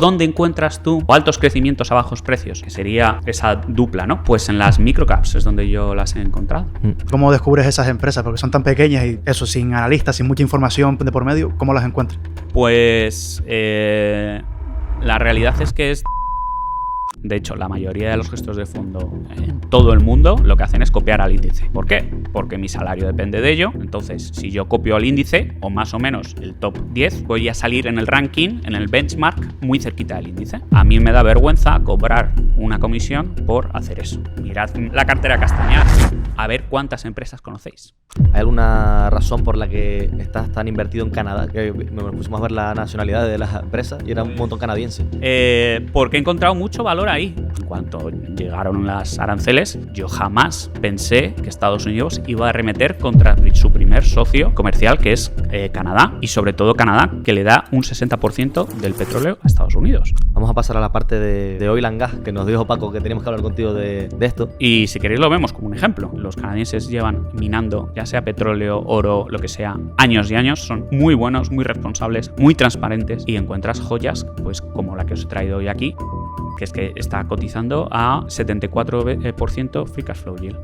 ¿Dónde encuentras tú altos crecimientos a bajos precios? Que sería esa dupla, ¿no? Pues en las microcaps es donde yo las he encontrado. ¿Cómo descubres esas empresas? Porque son tan pequeñas y eso, sin analistas, sin mucha información de por medio, ¿cómo las encuentras? Pues la realidad es que de hecho, la mayoría de los gestores de fondo en todo el mundo lo que hacen es copiar al índice. ¿Por qué? Porque mi salario depende de ello. Entonces, si yo copio al índice, o más o menos el top 10, voy a salir en el ranking, en el benchmark, muy cerquita del índice. A mí me da vergüenza cobrar una comisión por hacer eso. Mirad la cartera Castañar, a ver cuántas empresas conocéis. ¿Hay alguna razón por la que estás tan invertido en Canadá? Que me pusimos a ver la nacionalidad de las empresas y era un montón canadiense. Porque he encontrado mucho valor ahí. En cuanto llegaron las aranceles, yo jamás pensé que Estados Unidos iba a arremeter contra su primer socio comercial, que es Canadá, y sobre todo Canadá, que le da un 60% del petróleo a Estados Unidos. Vamos a pasar a la parte de oil and gas, que nos dijo Paco que teníamos que hablar contigo de esto. Y si queréis lo vemos como un ejemplo. Los canadienses llevan minando, ya sea petróleo, oro, lo que sea, años y años. Son muy buenos, muy responsables, muy transparentes, y encuentras joyas pues como la que os he traído hoy aquí, que es que está cotizando a 74% free cash flow yield.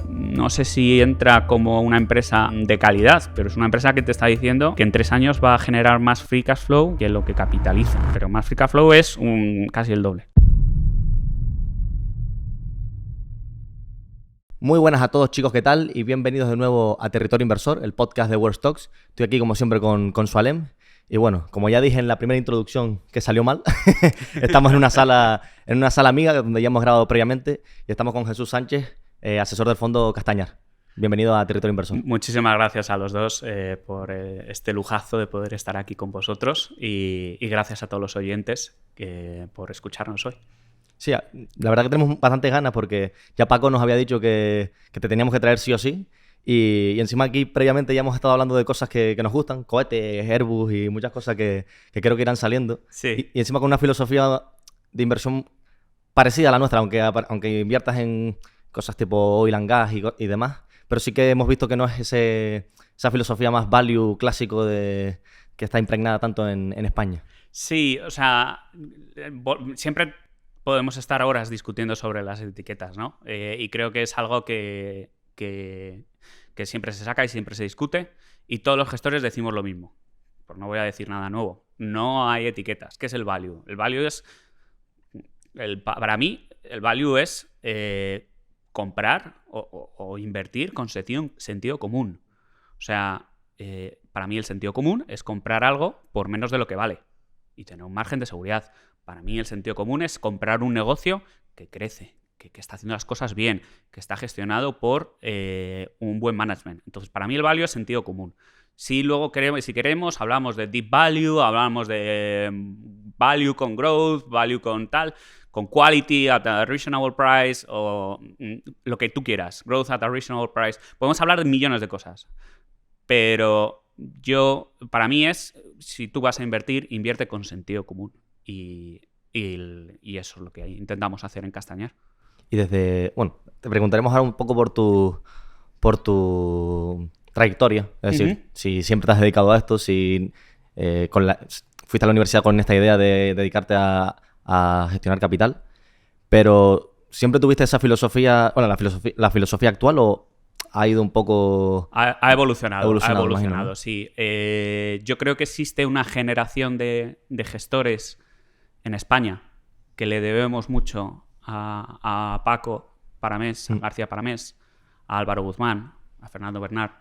No sé si entra como una empresa de calidad, pero es una empresa que te está diciendo que en 3 años va a generar más free cash flow que lo que capitaliza. Pero más free cash flow es casi el doble. Muy buenas a todos, chicos, ¿qué tal? Y bienvenidos de nuevo a Territorio Inversor, el podcast de World Stocks. Estoy aquí como siempre con Sualem. Y bueno, como ya dije en la primera introducción que salió mal, estamos en una sala amiga donde ya hemos grabado previamente y estamos con Jesús Sánchez, asesor del fondo Castañar. Bienvenido a Territorio Inversor. Muchísimas gracias a los dos por este lujazo de poder estar aquí con vosotros y gracias a todos los oyentes por escucharnos hoy. Sí, la verdad que tenemos bastantes ganas porque ya Paco nos había dicho que te teníamos que traer sí o sí. Y encima aquí previamente ya hemos estado hablando de cosas que nos gustan, cohetes, Airbus y muchas cosas que creo que irán saliendo. Sí. Y encima con una filosofía de inversión parecida a la nuestra, aunque inviertas en cosas tipo oil and gas y demás. Pero sí que hemos visto que no es esa filosofía más value clásico que está impregnada tanto en España. Sí, o sea, siempre podemos estar horas discutiendo sobre las etiquetas, ¿no? Y creo que es algo que siempre se saca y siempre se discute, y todos los gestores decimos lo mismo. Pues no voy a decir nada nuevo. No hay etiquetas. ¿Qué es el value? El value es, para mí, el value es comprar o invertir con sentido común. O sea, para mí el sentido común es comprar algo por menos de lo que vale y tener un margen de seguridad. Para mí el sentido común es comprar un negocio que crece, que está haciendo las cosas bien, que está gestionado por un buen management. Entonces, para mí el value es sentido común. Si luego queremos, hablamos de deep value, hablamos de value con growth, value con tal, con quality at a reasonable price, o lo que tú quieras, growth at a reasonable price. Podemos hablar de millones de cosas. Pero para mí si tú vas a invertir, invierte con sentido común. Y eso es lo que intentamos hacer en Castañar. Y te preguntaremos ahora un poco por tu trayectoria. Es decir, si siempre te has dedicado a esto, si fuiste a la universidad con esta idea de dedicarte a gestionar capital, pero ¿siempre tuviste esa filosofía, la filosofía actual, o ha ido un poco...? Ha evolucionado, ¿no? Sí. Yo creo que existe una generación de gestores en España que le debemos mucho a Paco Paramés, a García Paramés, a Álvaro Guzmán, a Fernando Bernard,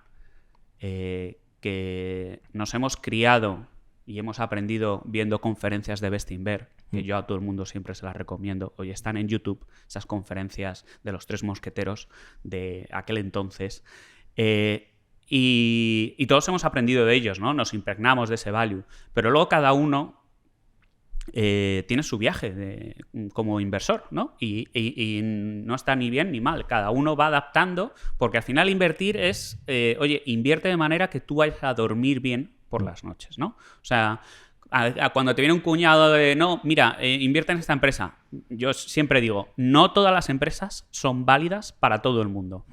que nos hemos criado y hemos aprendido viendo conferencias de Bestinver, que yo a todo el mundo siempre se las recomiendo. Hoy están en YouTube esas conferencias de los 3 mosqueteros de aquel entonces. Y todos hemos aprendido de ellos, ¿no? Nos impregnamos de ese value. Pero luego cada uno tiene su viaje como inversor, ¿no? Y no está ni bien ni mal. Cada uno va adaptando, porque al final invertir es, invierte de manera que tú vayas a dormir bien por las noches, ¿no? O sea, cuando te viene un cuñado de, no, mira, invierte en esta empresa. Yo siempre digo, no todas las empresas son válidas para todo el mundo.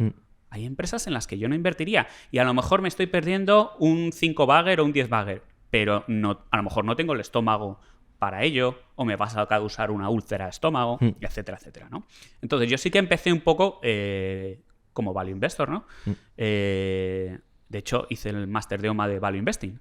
Hay empresas en las que yo no invertiría y a lo mejor me estoy perdiendo un 5 bagger o un 10 bagger, pero no, a lo mejor no tengo el estómago para ello, o me vas a causar una úlcera de estómago, etcétera, etcétera, ¿no? Entonces yo sí que empecé un poco como value investor, ¿no? De hecho, hice el máster de OMA de value investing.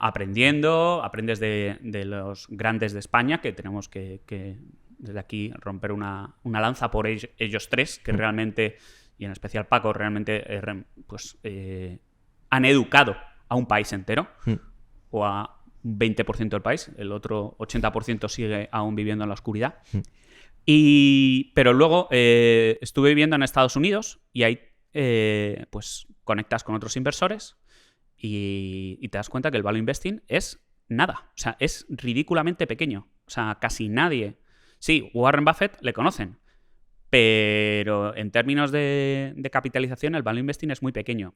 Aprendes de los grandes de España, que tenemos que desde aquí romper una lanza por ellos tres, que realmente, y en especial Paco, realmente han educado a un país entero, o a un 20% del país, el otro 80% sigue aún viviendo en la oscuridad. Pero luego estuve viviendo en Estados Unidos y ahí pues conectas con otros inversores y te das cuenta que el value investing es nada, o sea, es ridículamente pequeño, o sea, casi nadie. Sí, Warren Buffett le conocen, pero en términos de capitalización el value investing es muy pequeño.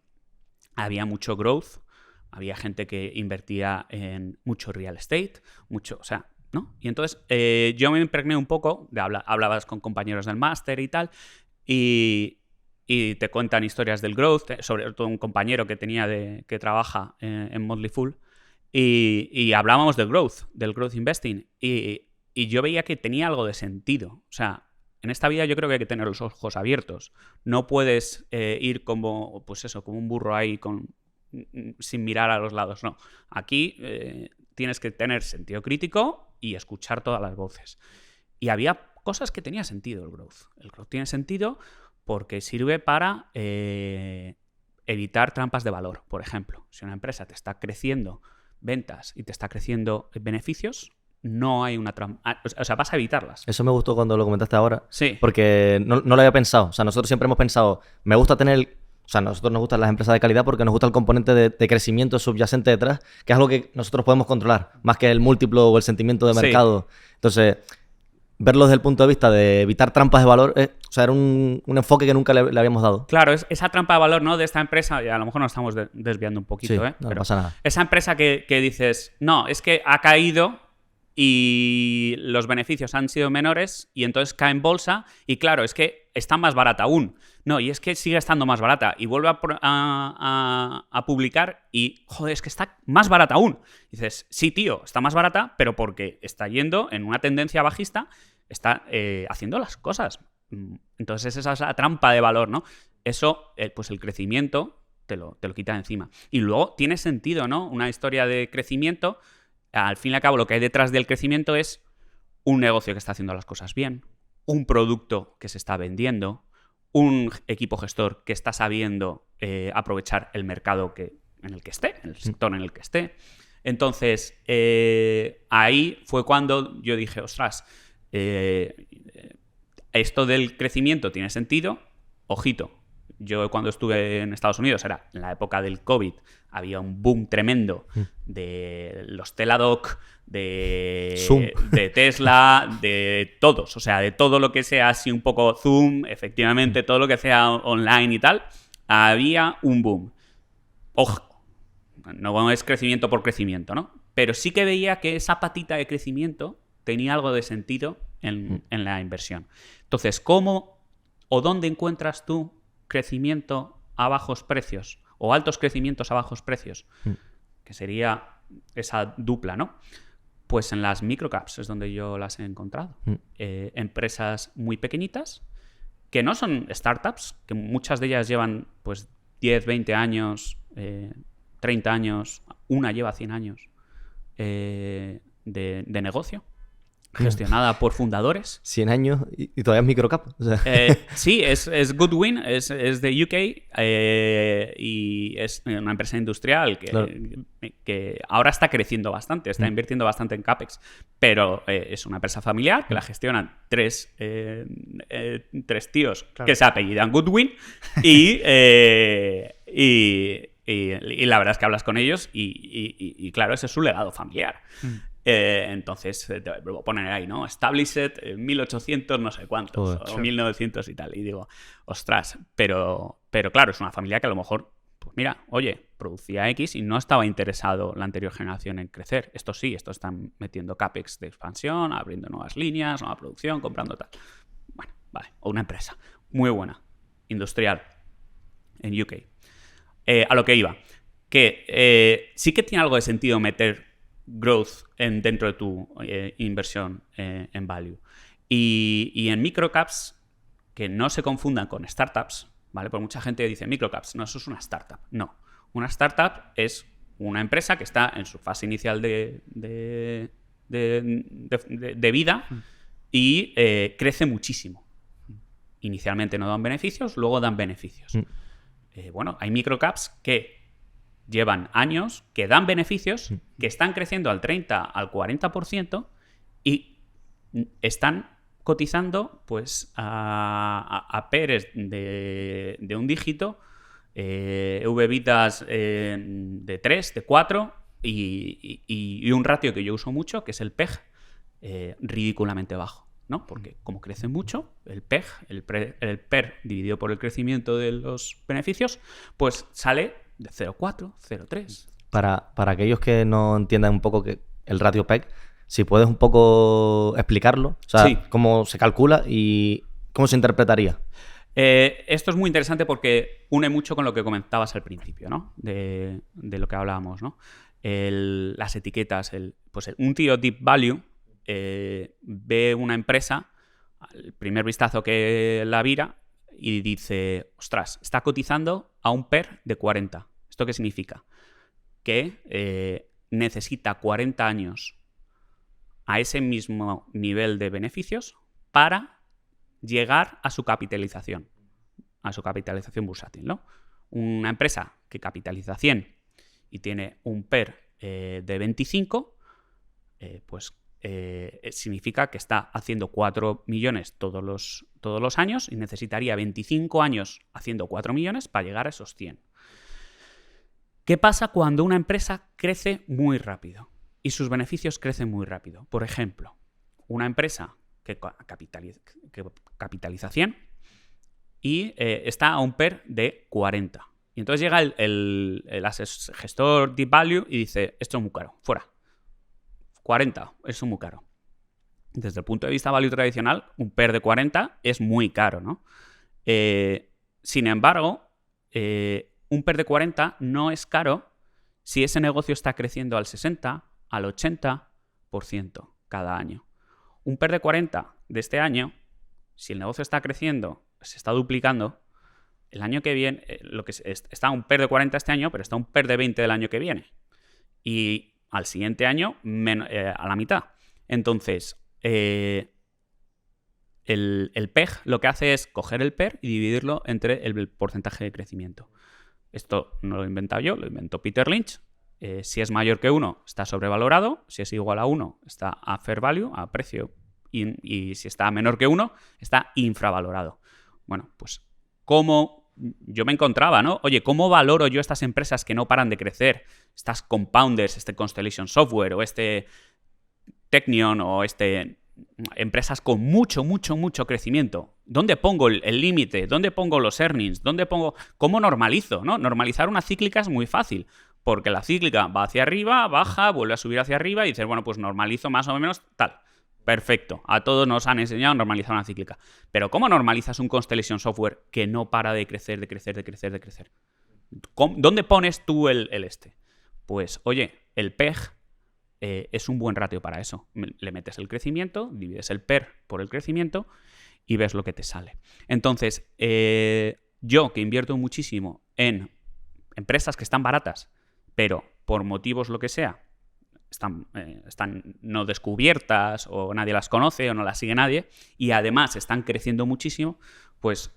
Había mucho growth, había gente que invertía en mucho real estate, mucho, o sea, ¿no? Y entonces yo me impregné un poco, hablabas con compañeros del máster y tal, y te cuentan historias del growth, sobre todo un compañero que tenía que trabaja en Motley Fool, y hablábamos del growth investing, y yo veía que tenía algo de sentido. O sea, en esta vida yo creo que hay que tener los ojos abiertos. No puedes ir como, pues eso, como un burro ahí sin mirar a los lados, no. Aquí tienes que tener sentido crítico y escuchar todas las voces. Y había cosas que tenía sentido el growth. El growth tiene sentido porque sirve para evitar trampas de valor. Por ejemplo, si una empresa te está creciendo ventas y te está creciendo beneficios, no hay una trampa. O sea, vas a evitarlas. Eso me gustó cuando lo comentaste ahora. Sí. Porque no lo había pensado. O sea, nosotros siempre hemos pensado, me gusta tener... O sea, a nosotros nos gustan las empresas de calidad porque nos gusta el componente de crecimiento subyacente detrás, que es algo que nosotros podemos controlar, más que el múltiplo o el sentimiento de mercado. Sí. Entonces, verlo desde el punto de vista de evitar trampas de valor, o sea, era un enfoque que nunca le habíamos dado. Claro, esa trampa de valor, ¿no? De esta empresa, y a lo mejor nos estamos desviando un poquito, sí, no pasa nada. Esa empresa que dices, no, es que ha caído y los beneficios han sido menores y entonces cae en bolsa y claro, es que está más barata aún. No, y es que sigue estando más barata y vuelve a publicar y, joder, es que está más barata aún. Y dices, sí, tío, está más barata, pero porque está yendo en una tendencia bajista, está haciendo las cosas. Entonces esa es la trampa de valor, ¿no? Eso, pues el crecimiento te lo quita de encima. Y luego tiene sentido, ¿no? Una historia de crecimiento. Al fin y al cabo, lo que hay detrás del crecimiento es un negocio que está haciendo las cosas bien, un producto que se está vendiendo, un equipo gestor que está sabiendo aprovechar el mercado en el que esté, en el sector en el que esté. Entonces, ahí fue cuando yo dije, ostras, esto del crecimiento tiene sentido, ojito. Yo cuando estuve en Estados Unidos, era en la época del COVID, había un boom tremendo de los Teladoc, de Tesla, de todos. O sea, de todo lo que sea así un poco Zoom, efectivamente, todo lo que sea online y tal, había un boom. Ojo, no es crecimiento por crecimiento, ¿no? Pero sí que veía que esa patita de crecimiento tenía algo de sentido en la inversión. Entonces, ¿cómo o dónde encuentras tú crecimiento a bajos precios o altos crecimientos a bajos precios? Que sería esa dupla, ¿no? Pues en las microcaps es donde yo las he encontrado. Empresas muy pequeñitas que no son startups, que muchas de ellas llevan pues 10, 20 años, 30 años, una lleva 100 años de negocio, gestionada por fundadores. 100 años y todavía es microcap. O sea. Sí, es Goodwin, es de UK y es una empresa industrial que ahora está creciendo bastante, está invirtiendo bastante en CAPEX, pero es una empresa familiar que la gestionan tres tíos que se apellidan Goodwin y la verdad es que hablas con ellos y claro, ese es su legado familiar. Entonces te voy a poner ahí, ¿no? Established en 1800 no sé cuántos, o 1900 y tal. Y digo, ostras, pero claro, es una familia que a lo mejor, pues mira, oye, producía X y no estaba interesado la anterior generación en crecer. Estos están metiendo CAPEX de expansión, abriendo nuevas líneas, nueva producción, comprando tal. Bueno, vale, o una empresa muy buena, industrial, en UK. A lo que iba, que sí que tiene algo de sentido meter growth dentro de tu inversión en value. Y en microcaps, que no se confundan con startups, ¿vale? Porque mucha gente dice microcaps, no, eso es una startup. No, una startup es una empresa que está en su fase inicial de vida y crece muchísimo. Inicialmente no dan beneficios, luego dan beneficios. Bueno, hay microcaps que llevan años, que dan beneficios, que están creciendo al 30, al 40% y están cotizando pues a PERs de un dígito, EV/EBITDAs de 3, de 4 y un ratio que yo uso mucho, que es el PEG, ridículamente bajo, ¿no? Porque como crece mucho, el PEG, el PER dividido por el crecimiento de los beneficios, pues sale de 0,4, 0,3. Para aquellos que no entiendan un poco que el ratio PEG, si puedes un poco explicarlo, o sea, Sí. cómo se calcula y cómo se interpretaría. Esto es muy interesante porque une mucho con lo que comentabas al principio, ¿no? De lo que hablábamos, ¿no? Las etiquetas, un tío Deep Value ve una empresa, al primer vistazo que la vira, y dice, ostras, está cotizando a un PER de 40. ¿Esto qué significa? Que necesita 40 años a ese mismo nivel de beneficios para llegar a su capitalización bursátil, ¿no? Una empresa que capitaliza 100 y tiene un PER de 25, significa que está haciendo 4 millones todos los años y necesitaría 25 años haciendo 4 millones para llegar a esos 100. ¿Qué pasa cuando una empresa crece muy rápido y sus beneficios crecen muy rápido? Por ejemplo, una empresa que capitaliza 100 y está a un PER de 40. Y entonces llega el gestor Deep Value y dice, esto es muy caro, fuera. 40, eso es muy caro. Desde el punto de vista value tradicional, un PER de 40 es muy caro, ¿no? Sin embargo, un PER de 40 no es caro si ese negocio está creciendo al 60, al 80% cada año. Un PER de 40 de este año, si el negocio está creciendo, se está duplicando, el año que viene, está un PER de 40 este año, pero está un PER de 20 del año que viene. Y al siguiente año, a la mitad. Entonces, el PEG lo que hace es coger el PER y dividirlo entre el porcentaje de crecimiento. Esto no lo he inventado yo, lo inventó Peter Lynch. Si es mayor que 1, está sobrevalorado. Si es igual a 1, está a fair value, a precio. Y si está menor que 1, está infravalorado. Bueno, pues ¿cómo yo me encontraba, ¿no? Oye, ¿cómo valoro yo estas empresas que no paran de crecer? Estas compounders, este Constellation Software o este Technion o empresas con mucho crecimiento. ¿Dónde pongo el límite? ¿Dónde pongo los earnings? ¿Cómo normalizo? ¿No? Normalizar una cíclica es muy fácil, porque la cíclica va hacia arriba, baja, vuelve a subir hacia arriba y dices, bueno, pues normalizo más o menos tal. Perfecto. A todos nos han enseñado a normalizar una cíclica. Pero ¿cómo normalizas un Constellation Software que no para de crecer? ¿Dónde pones tú el este? Pues, oye, el PEG es un buen ratio para eso. Le metes el crecimiento, divides el PER por el crecimiento y ves lo que te sale. Entonces, yo que invierto muchísimo en empresas que están baratas, pero por motivos lo que sea, están no descubiertas o nadie las conoce o no las sigue nadie y además están creciendo muchísimo, pues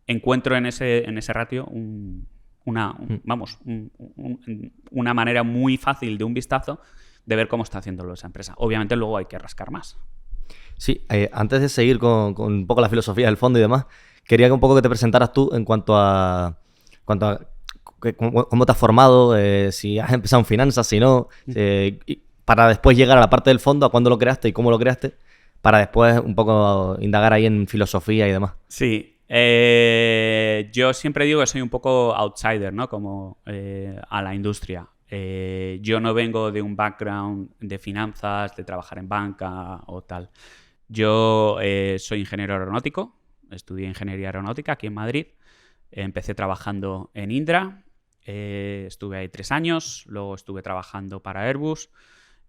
encuentro en ese ratio una manera muy fácil de un vistazo de ver cómo está haciéndolo esa empresa. Obviamente luego hay que rascar más. Sí, antes de seguir con un poco la filosofía del fondo y demás, quería que un poco que te presentaras tú en cuanto a cómo te has formado, si has empezado en finanzas, si no, para después llegar a la parte del fondo, a cuándo lo creaste y cómo lo creaste, para después un poco indagar ahí en filosofía y demás. Sí. Yo siempre digo que soy un poco outsider, ¿no? Como a la industria. Yo no vengo de un background de finanzas, de trabajar en banca o tal. Yo soy ingeniero aeronáutico, estudié ingeniería aeronáutica aquí en Madrid. Empecé trabajando en Indra Estuve ahí 3 años, luego estuve trabajando para Airbus,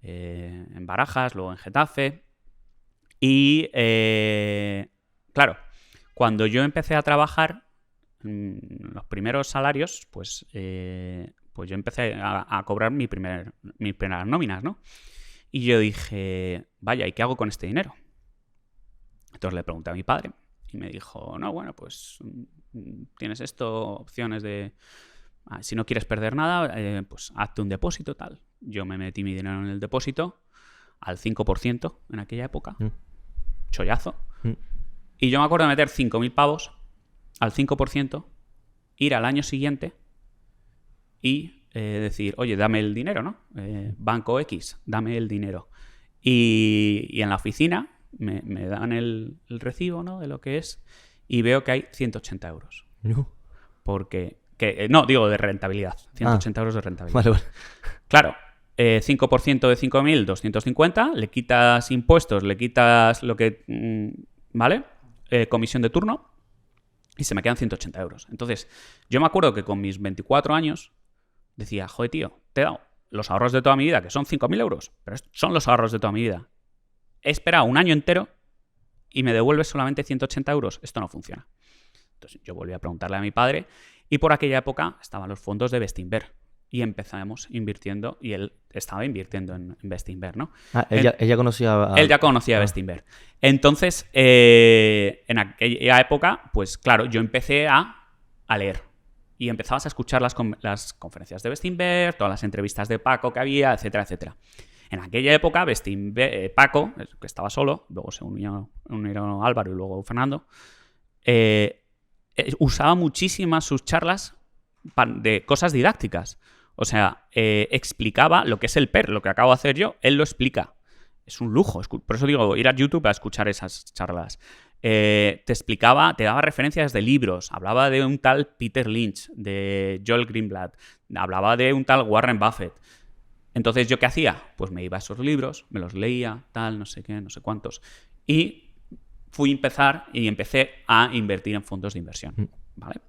en Barajas, luego en Getafe. Y, claro, cuando yo empecé a trabajar, los primeros salarios, pues yo empecé a cobrar mis primeras nóminas, ¿no? Y yo dije, vaya, ¿y qué hago con este dinero? Entonces le pregunté a mi padre y me dijo, no, bueno, pues tienes esto, opciones de... si no quieres perder nada, pues hazte un depósito, tal. Yo me metí mi dinero en el depósito al 5% en aquella época. Chollazo. Y yo me acuerdo de meter 5.000 pavos al 5%, ir al año siguiente y decir, oye, dame el dinero, ¿no? Banco X, dame el dinero. Y en la oficina me dan el recibo, ¿no? De lo que es, y veo que hay 180 euros. No. Porque... no, digo de rentabilidad. 180 euros de rentabilidad. Vale. Claro, 5% de 5.000, 250. Le quitas impuestos, le quitas lo que... ¿vale? Comisión de turno. Y se me quedan 180 euros. Entonces, yo me acuerdo que con mis 24 años decía, joder, tío, te he dado los ahorros de toda mi vida, que son 5.000 euros. Pero son los ahorros de toda mi vida. He esperado un año entero y me devuelves solamente 180 euros. Esto no funciona. Entonces, yo volví a preguntarle a mi padre... Y por aquella época estaban los fondos de Bestinver. Y empezamos invirtiendo, y él estaba invirtiendo en Bestinver, ¿no? Ella conocía Él ya conocía a Bestinver. Entonces, en aquella época, pues claro, yo empecé a leer. Y empezabas a escuchar las conferencias de Bestinver, todas las entrevistas de Paco que había, etcétera, etcétera. En aquella época, Paco, que estaba solo, luego se unieron Álvaro y luego Fernando, usaba muchísimas sus charlas de cosas didácticas. O sea, explicaba lo que es el PER, lo que acabo de hacer yo, él lo explica. Es un lujo. Por eso digo, ir a YouTube a escuchar esas charlas. Te explicaba, te daba referencias de libros. Hablaba de un tal Peter Lynch, de Joel Greenblatt. Hablaba de un tal Warren Buffett. Entonces, ¿yo qué hacía? Pues me iba a esos libros, me los leía, tal, no sé qué, no sé cuántos. Y empecé a invertir en fondos de inversión, ¿vale?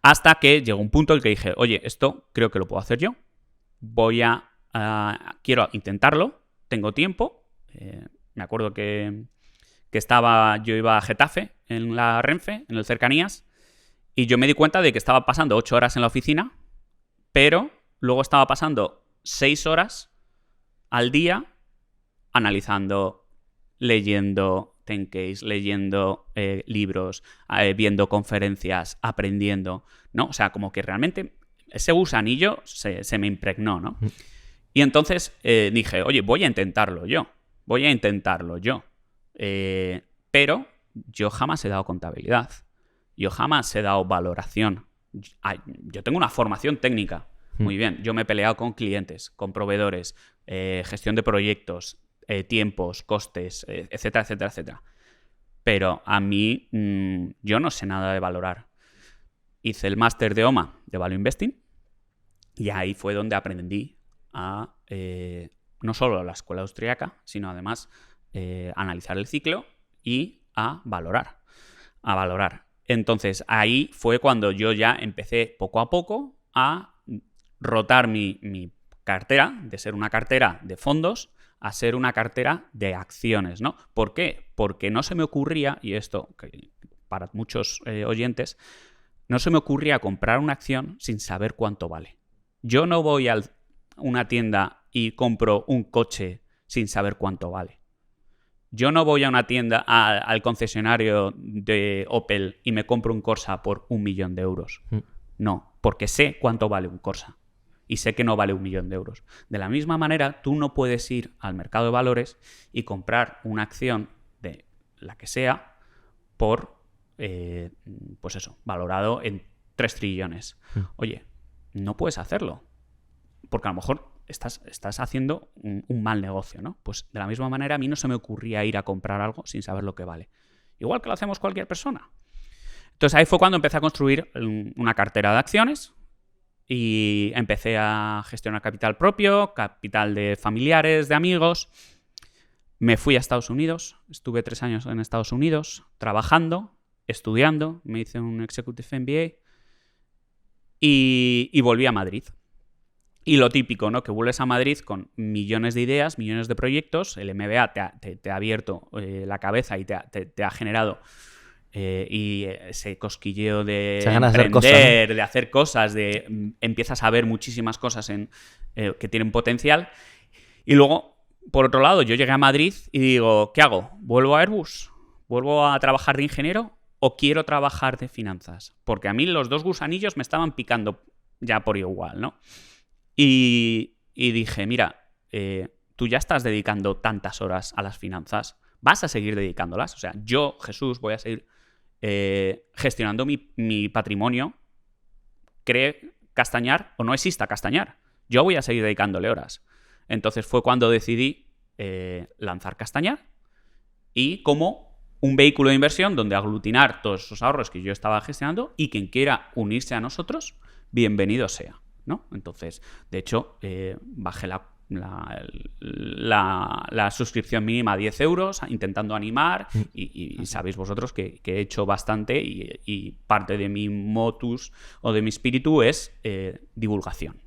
Hasta que llegó un punto en el que dije, oye, esto creo que lo puedo hacer yo. Quiero intentarlo, tengo tiempo. Me acuerdo que yo iba a Getafe en la Renfe, en el Cercanías, y yo me di cuenta de que estaba pasando 8 horas en la oficina, pero luego estaba pasando 6 horas al día analizando, leyendo Tencase, leyendo libros, viendo conferencias, aprendiendo, ¿no? O sea, como que realmente ese gusanillo se me impregnó, ¿no? Y entonces dije, oye, voy a intentarlo yo. Pero yo jamás he dado contabilidad. Yo jamás he dado valoración. Yo tengo una formación técnica. Muy bien. Yo me he peleado con clientes, con proveedores, gestión de proyectos, tiempos, costes, etcétera, etcétera, etcétera. Pero a mí, yo no sé nada de valorar. Hice el máster de OMA de Value Investing y ahí fue donde aprendí a, no solo la escuela austríaca, sino además analizar el ciclo y a valorar. Entonces, ahí fue cuando yo ya empecé poco a poco a rotar mi cartera, de ser una cartera de fondos, a ser una cartera de acciones, ¿no? ¿Por qué? Porque no se me ocurría, y esto para muchos oyentes, no se me ocurría comprar una acción sin saber cuánto vale. Yo no voy a una tienda y compro un coche sin saber cuánto vale. Yo no voy a una tienda, al concesionario de Opel y me compro un Corsa por 1 millón de euros. No, porque sé cuánto vale un Corsa. Y sé que no vale 1 millón de euros. De la misma manera, tú no puedes ir al mercado de valores y comprar una acción de la que sea por, pues eso, valorado en 3 trillones. Oye, no puedes hacerlo. Porque a lo mejor estás haciendo un mal negocio, ¿no? Pues de la misma manera, a mí no se me ocurría ir a comprar algo sin saber lo que vale. Igual que lo hacemos cualquier persona. Entonces ahí fue cuando empecé a construir una cartera de acciones. Y empecé a gestionar capital propio, capital de familiares, de amigos. Me fui a Estados Unidos. Estuve 3 años en Estados Unidos trabajando, estudiando. Me hice un Executive MBA. y volví a Madrid. Y lo típico, ¿no? Que vuelves a Madrid con millones de ideas, millones de proyectos. El MBA te ha abierto la cabeza y te ha generado ese cosquilleo de emprender, de hacer cosas, empiezas a ver muchísimas cosas que tienen potencial. Y luego, por otro lado, yo llegué a Madrid y digo, ¿qué hago? ¿Vuelvo a Airbus? ¿Vuelvo a trabajar de ingeniero? ¿O quiero trabajar de finanzas? Porque a mí los dos gusanillos me estaban picando ya por igual, ¿no? Y dije, mira, tú ya estás dedicando tantas horas a las finanzas, vas a seguir dedicándolas. O sea, yo, Jesús, voy a seguir gestionando mi patrimonio, cree Castañar o no exista Castañar. Yo voy a seguir dedicándole horas. Entonces fue cuando decidí lanzar Castañar y como un vehículo de inversión donde aglutinar todos esos ahorros que yo estaba gestionando y quien quiera unirse a nosotros, bienvenido sea, ¿no? Entonces, de hecho, bajé la suscripción mínima a 10 euros, intentando animar, y sabéis vosotros que he hecho bastante y parte de mi motus o de mi espíritu es divulgación.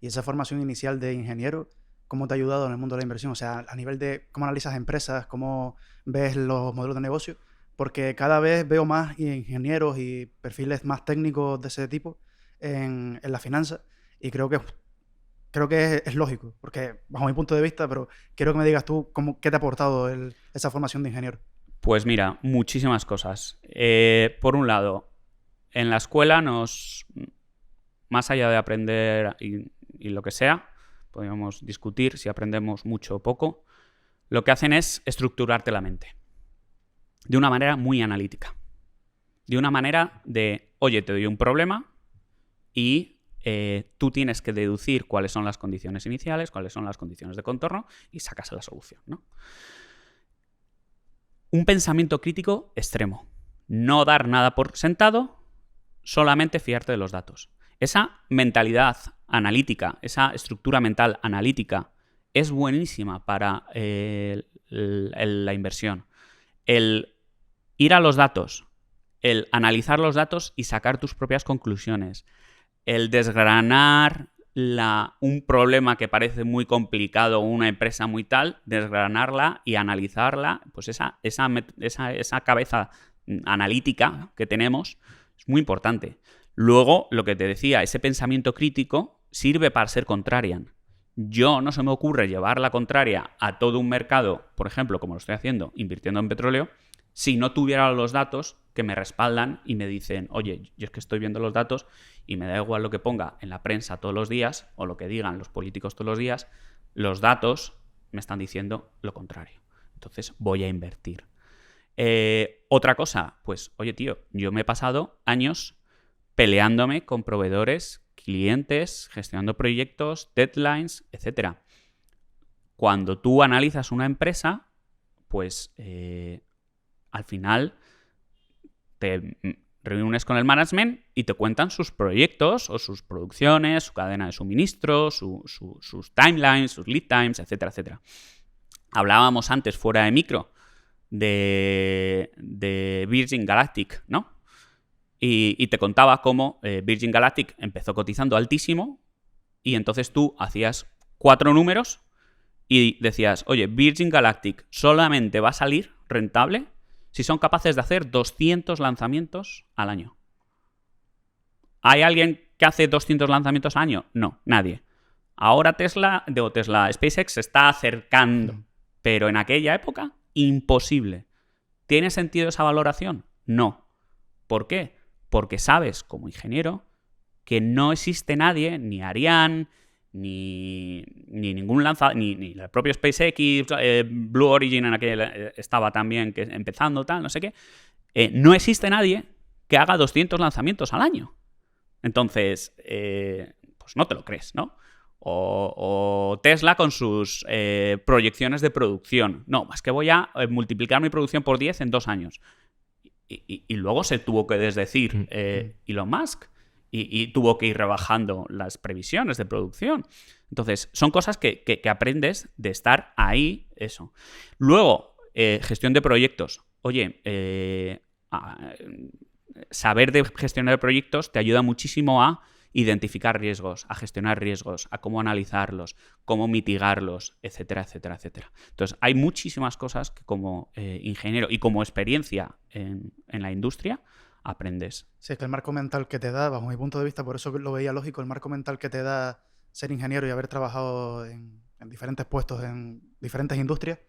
Y esa formación inicial de ingeniero, ¿cómo te ha ayudado en el mundo de la inversión? O sea, a nivel de cómo analizas empresas, cómo ves los modelos de negocio, porque cada vez veo más ingenieros y perfiles más técnicos de ese tipo en la finanza, y creo que es lógico, porque bajo mi punto de vista, pero quiero que me digas tú qué te ha aportado esa formación de ingeniero. Pues mira, muchísimas cosas. Por un lado, en la escuela más allá de aprender y lo que sea, podríamos discutir si aprendemos mucho o poco, lo que hacen es estructurarte la mente de una manera muy analítica. De una manera de, oye, te doy un problema y tú tienes que deducir cuáles son las condiciones iniciales, cuáles son las condiciones de contorno y sacas la solución, ¿no? Un pensamiento crítico extremo. No dar nada por sentado, solamente fiarte de los datos. Esa mentalidad analítica, esa estructura mental analítica es buenísima para la inversión. El ir a los datos, el analizar los datos y sacar tus propias conclusiones, el desgranar un problema que parece muy complicado o una empresa muy tal, desgranarla y analizarla, pues esa cabeza analítica que tenemos es muy importante. Luego, lo que te decía, ese pensamiento crítico sirve para ser contrarian. No se me ocurre llevar la contraria a todo un mercado, por ejemplo, como lo estoy haciendo, invirtiendo en petróleo, si no tuviera los datos que me respaldan y me dicen, oye, yo es que estoy viendo los datos y me da igual lo que ponga en la prensa todos los días o lo que digan los políticos todos los días, los datos me están diciendo lo contrario. Entonces voy a invertir. Otra cosa, pues, oye, tío, yo me he pasado años peleándome con proveedores, clientes, gestionando proyectos, deadlines, etc. Cuando tú analizas una empresa, pues al final te reúnes con el management y te cuentan sus proyectos o sus producciones, su cadena de suministro, sus timelines, sus lead times, etcétera, etcétera. Hablábamos antes, fuera de micro, de Virgin Galactic, ¿no? Y te contaba cómo Virgin Galactic empezó cotizando altísimo y entonces tú hacías 4 números y decías, oye, Virgin Galactic solamente va a salir rentable si son capaces de hacer 200 lanzamientos al año. ¿Hay alguien que hace 200 lanzamientos al año? No, nadie. Ahora SpaceX se está acercando, pero en aquella época, imposible. ¿Tiene sentido esa valoración? No. ¿Por qué? Porque sabes, como ingeniero, que no existe nadie, ni Ariane, ni ningún lanzador, ni el propio SpaceX, Blue Origin en aquel estaba también empezando, tal, no sé qué. No existe nadie que haga 200 lanzamientos al año. Entonces, pues no te lo crees, ¿no? O Tesla con sus proyecciones de producción. No, es que voy a multiplicar mi producción por 10 en 2 años. Y luego se tuvo que desdecir Elon Musk y tuvo que ir rebajando las previsiones de producción. Entonces, son cosas que aprendes de estar ahí, eso. Luego, gestión de proyectos. Oye, saber de gestionar proyectos te ayuda muchísimo a identificar riesgos, a gestionar riesgos, a cómo analizarlos, cómo mitigarlos, etcétera, etcétera, etcétera. Entonces, hay muchísimas cosas que como ingeniero y como experiencia en la industria aprendes. Sí, es que el marco mental que te da, bajo mi punto de vista, por eso lo veía lógico, el marco mental que te da ser ingeniero y haber trabajado en diferentes puestos en diferentes industrias,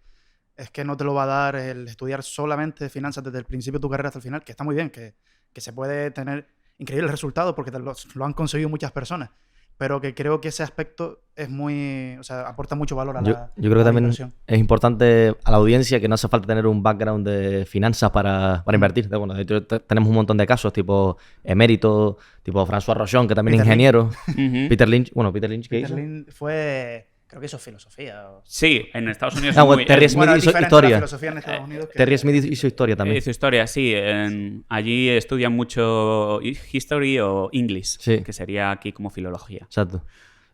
es que no te lo va a dar el estudiar solamente finanzas desde el principio de tu carrera hasta el final, que está muy bien, que se puede tener increíbles resultados porque lo han conseguido muchas personas, pero que creo que ese aspecto es muy, o sea, aporta mucho valor a la Yo creo que también inversión. es importante a la audiencia que no hace falta tener un background de finanzas para invertir. Bueno, de hecho, tenemos un montón de casos, tipo emérito, tipo François Rochon, que también es Peter ingeniero. Ujú. Peter Lynch, ¿qué Peter hizo? Lynch fue, creo que hizo filosofía. Sí, en Estados Unidos Ah, es bueno, muy... Terry es- Smith Bueno, es hizo diferente historia. la filosofía en Estados Unidos. Que Terry Smith hizo historia también. Hizo historia, sí. Allí estudian mucho history o English, Sí. que sería aquí como filología. Exacto.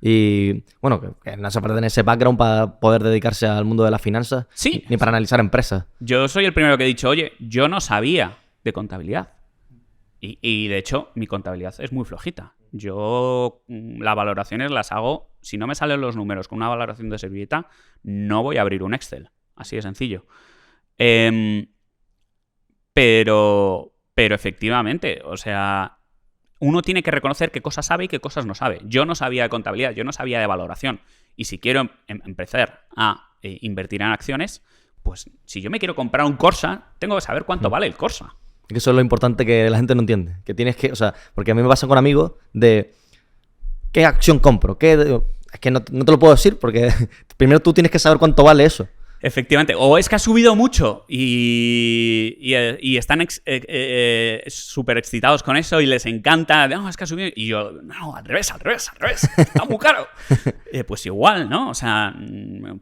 Y bueno, que no hace falta tener ese background para poder dedicarse al mundo de las finanzas. Sí. Ni para analizar empresas. Yo soy el primero que he dicho, oye, yo no sabía de contabilidad. Y de hecho, mi contabilidad es muy flojita. Yo las valoraciones las hago, si no me salen los números con una valoración de servilleta, no voy a abrir un Excel. Así de sencillo. Pero efectivamente, o sea, uno tiene que reconocer qué cosas sabe y qué cosas no sabe. Yo no sabía de contabilidad, yo no sabía de valoración. Y si quiero empezar a invertir en acciones, pues si yo me quiero comprar un Corsa, tengo que saber cuánto vale el Corsa. Es que eso es lo importante que la gente no entiende. Que tienes que, o sea, porque a mí me pasa con amigos de ¿qué acción compro? Es que no te lo puedo decir porque primero tú tienes que saber cuánto vale eso. Efectivamente, o es que ha subido mucho y están súper excitados con eso y les encanta, no, es que ha subido, y yo, no, al revés, está muy caro. Pues igual, ¿no? O sea,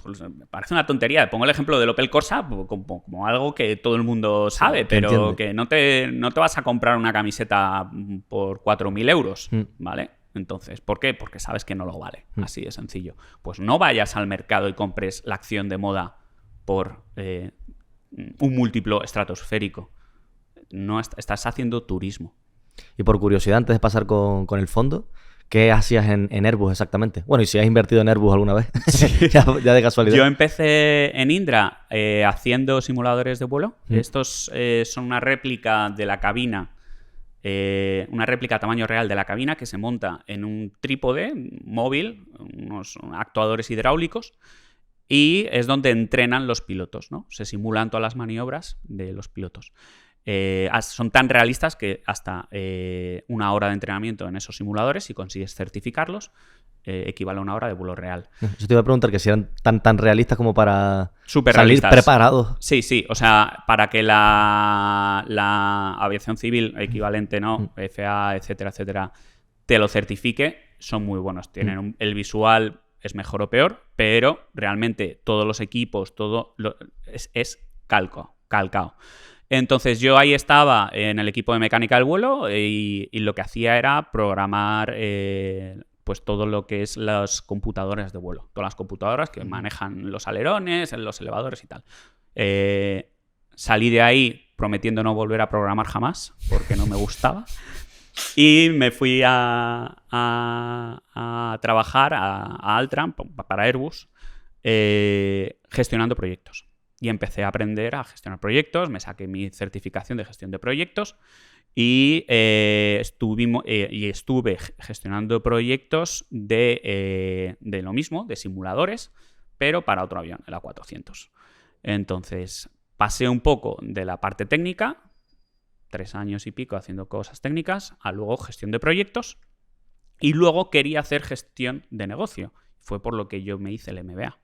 pues me parece una tontería. Pongo el ejemplo del Opel Corsa como algo que todo el mundo sabe, pero que no te vas a comprar una camiseta por 4.000 euros, ¿vale? Entonces, ¿por qué? Porque sabes que no lo vale, así de sencillo. Pues no vayas al mercado y compres la acción de moda por un múltiplo estratosférico. No estás haciendo turismo. Y por curiosidad, antes de pasar con el fondo, ¿qué hacías en Airbus exactamente? Bueno, y si has invertido en Airbus alguna vez, ya de casualidad. Yo empecé en Indra haciendo simuladores de vuelo. Estos son una réplica de la cabina, una réplica a tamaño real de la cabina que se monta en un trípode móvil, unos actuadores hidráulicos, y es donde entrenan los pilotos, ¿no? Se simulan todas las maniobras de los pilotos. Son tan realistas que hasta 1 hora de entrenamiento en esos simuladores, si consigues certificarlos, equivale a 1 hora de vuelo real. Yo te iba a preguntar que si eran tan realistas como para Súper salir realistas. preparados. Sí. O sea, para que la aviación civil equivalente, ¿no? FAA, etcétera, te lo certifique, son muy buenos. Tienen el visual es mejor o peor, pero realmente todos los equipos, es calcao. Entonces yo ahí estaba en el equipo de mecánica del vuelo y lo que hacía era programar pues todo lo que es las computadoras de vuelo. Todas las computadoras que manejan los alerones, los elevadores y tal. Salí de ahí prometiendo no volver a programar jamás, porque no me gustaba. Y me fui a trabajar a Altran, para Airbus, gestionando proyectos. Y empecé a aprender a gestionar proyectos, me saqué mi certificación de gestión de proyectos y estuve gestionando proyectos de lo mismo, de simuladores, pero para otro avión, el A400. Entonces, pasé un poco de la parte técnica, 3 años y pico haciendo cosas técnicas, a luego gestión de proyectos y luego quería hacer gestión de negocio. Fue por lo que yo me hice el MBA.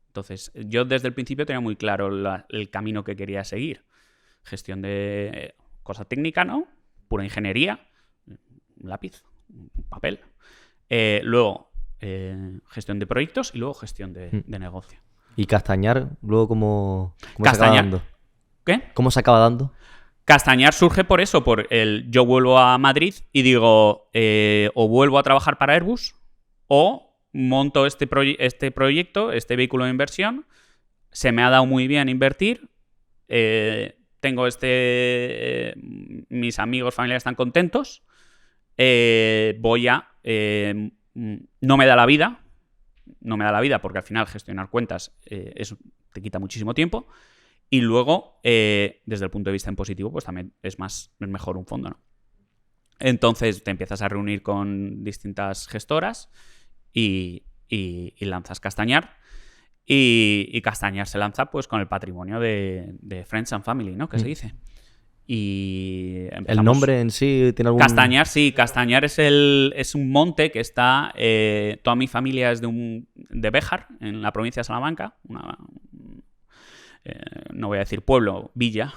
Entonces, yo desde el principio tenía muy claro el camino que quería seguir. Gestión de cosa técnica, ¿no? Pura ingeniería, un lápiz, un papel. Luego, gestión de proyectos y luego gestión de negocio. ¿Y Castañar, luego cómo se acaba dando? ¿Qué? ¿Cómo se acaba dando? Castañar surge por eso, yo vuelvo a Madrid y digo, o vuelvo a trabajar para Airbus o monto este proyecto, este vehículo de inversión, se me ha dado muy bien invertir, tengo mis amigos, familiares están contentos, voy a no me da la vida. No me da la vida porque al final gestionar cuentas te quita muchísimo tiempo. Y luego, desde el punto de vista impositivo, pues también es mejor un fondo, ¿no? Entonces te empiezas a reunir con distintas gestoras y lanzas Castañar. Y Castañar se lanza pues con el patrimonio de Friends and Family, ¿no? Que se dice. Y ¿El nombre en sí tiene algún...? Castañar, sí. Castañar es un monte que está... toda mi familia es de Béjar, en la provincia de Salamanca. No voy a decir pueblo, villa.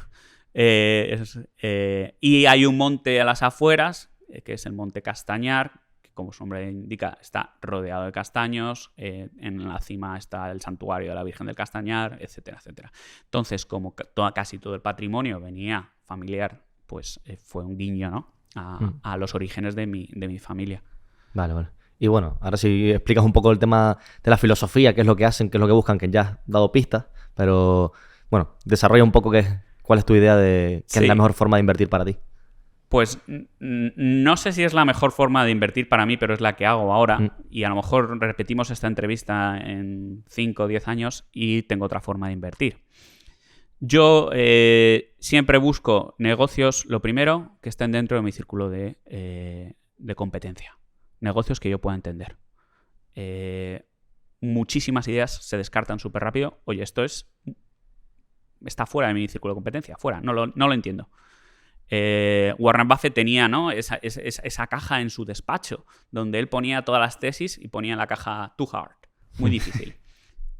Y hay un monte a las afueras, que es el Monte Castañar, que como su nombre indica está rodeado de castaños. En la cima está el santuario de la Virgen del Castañar, etcétera, etcétera. Entonces, como casi todo el patrimonio venía familiar, pues fue un guiño, ¿no? A los orígenes de mi familia. Vale, vale. Y bueno, ahora sí explicas un poco el tema de la filosofía, qué es lo que hacen, qué es lo que buscan, que ya has dado pistas, pero bueno, desarrolla un poco cuál es tu idea de qué es la mejor forma de invertir para ti. Pues no sé si es la mejor forma de invertir para mí, pero es la que hago ahora. Y a lo mejor repetimos esta entrevista en 5 o 10 años y tengo otra forma de invertir. Yo siempre busco negocios, lo primero, que estén dentro de mi círculo de competencia. Negocios que yo pueda entender. Muchísimas ideas se descartan súper rápido. Oye, esto está fuera de mi círculo de competencia, fuera, no lo entiendo. Warren Buffett tenía, ¿no? esa caja en su despacho, donde él ponía todas las tesis y ponía en la caja too hard, muy difícil.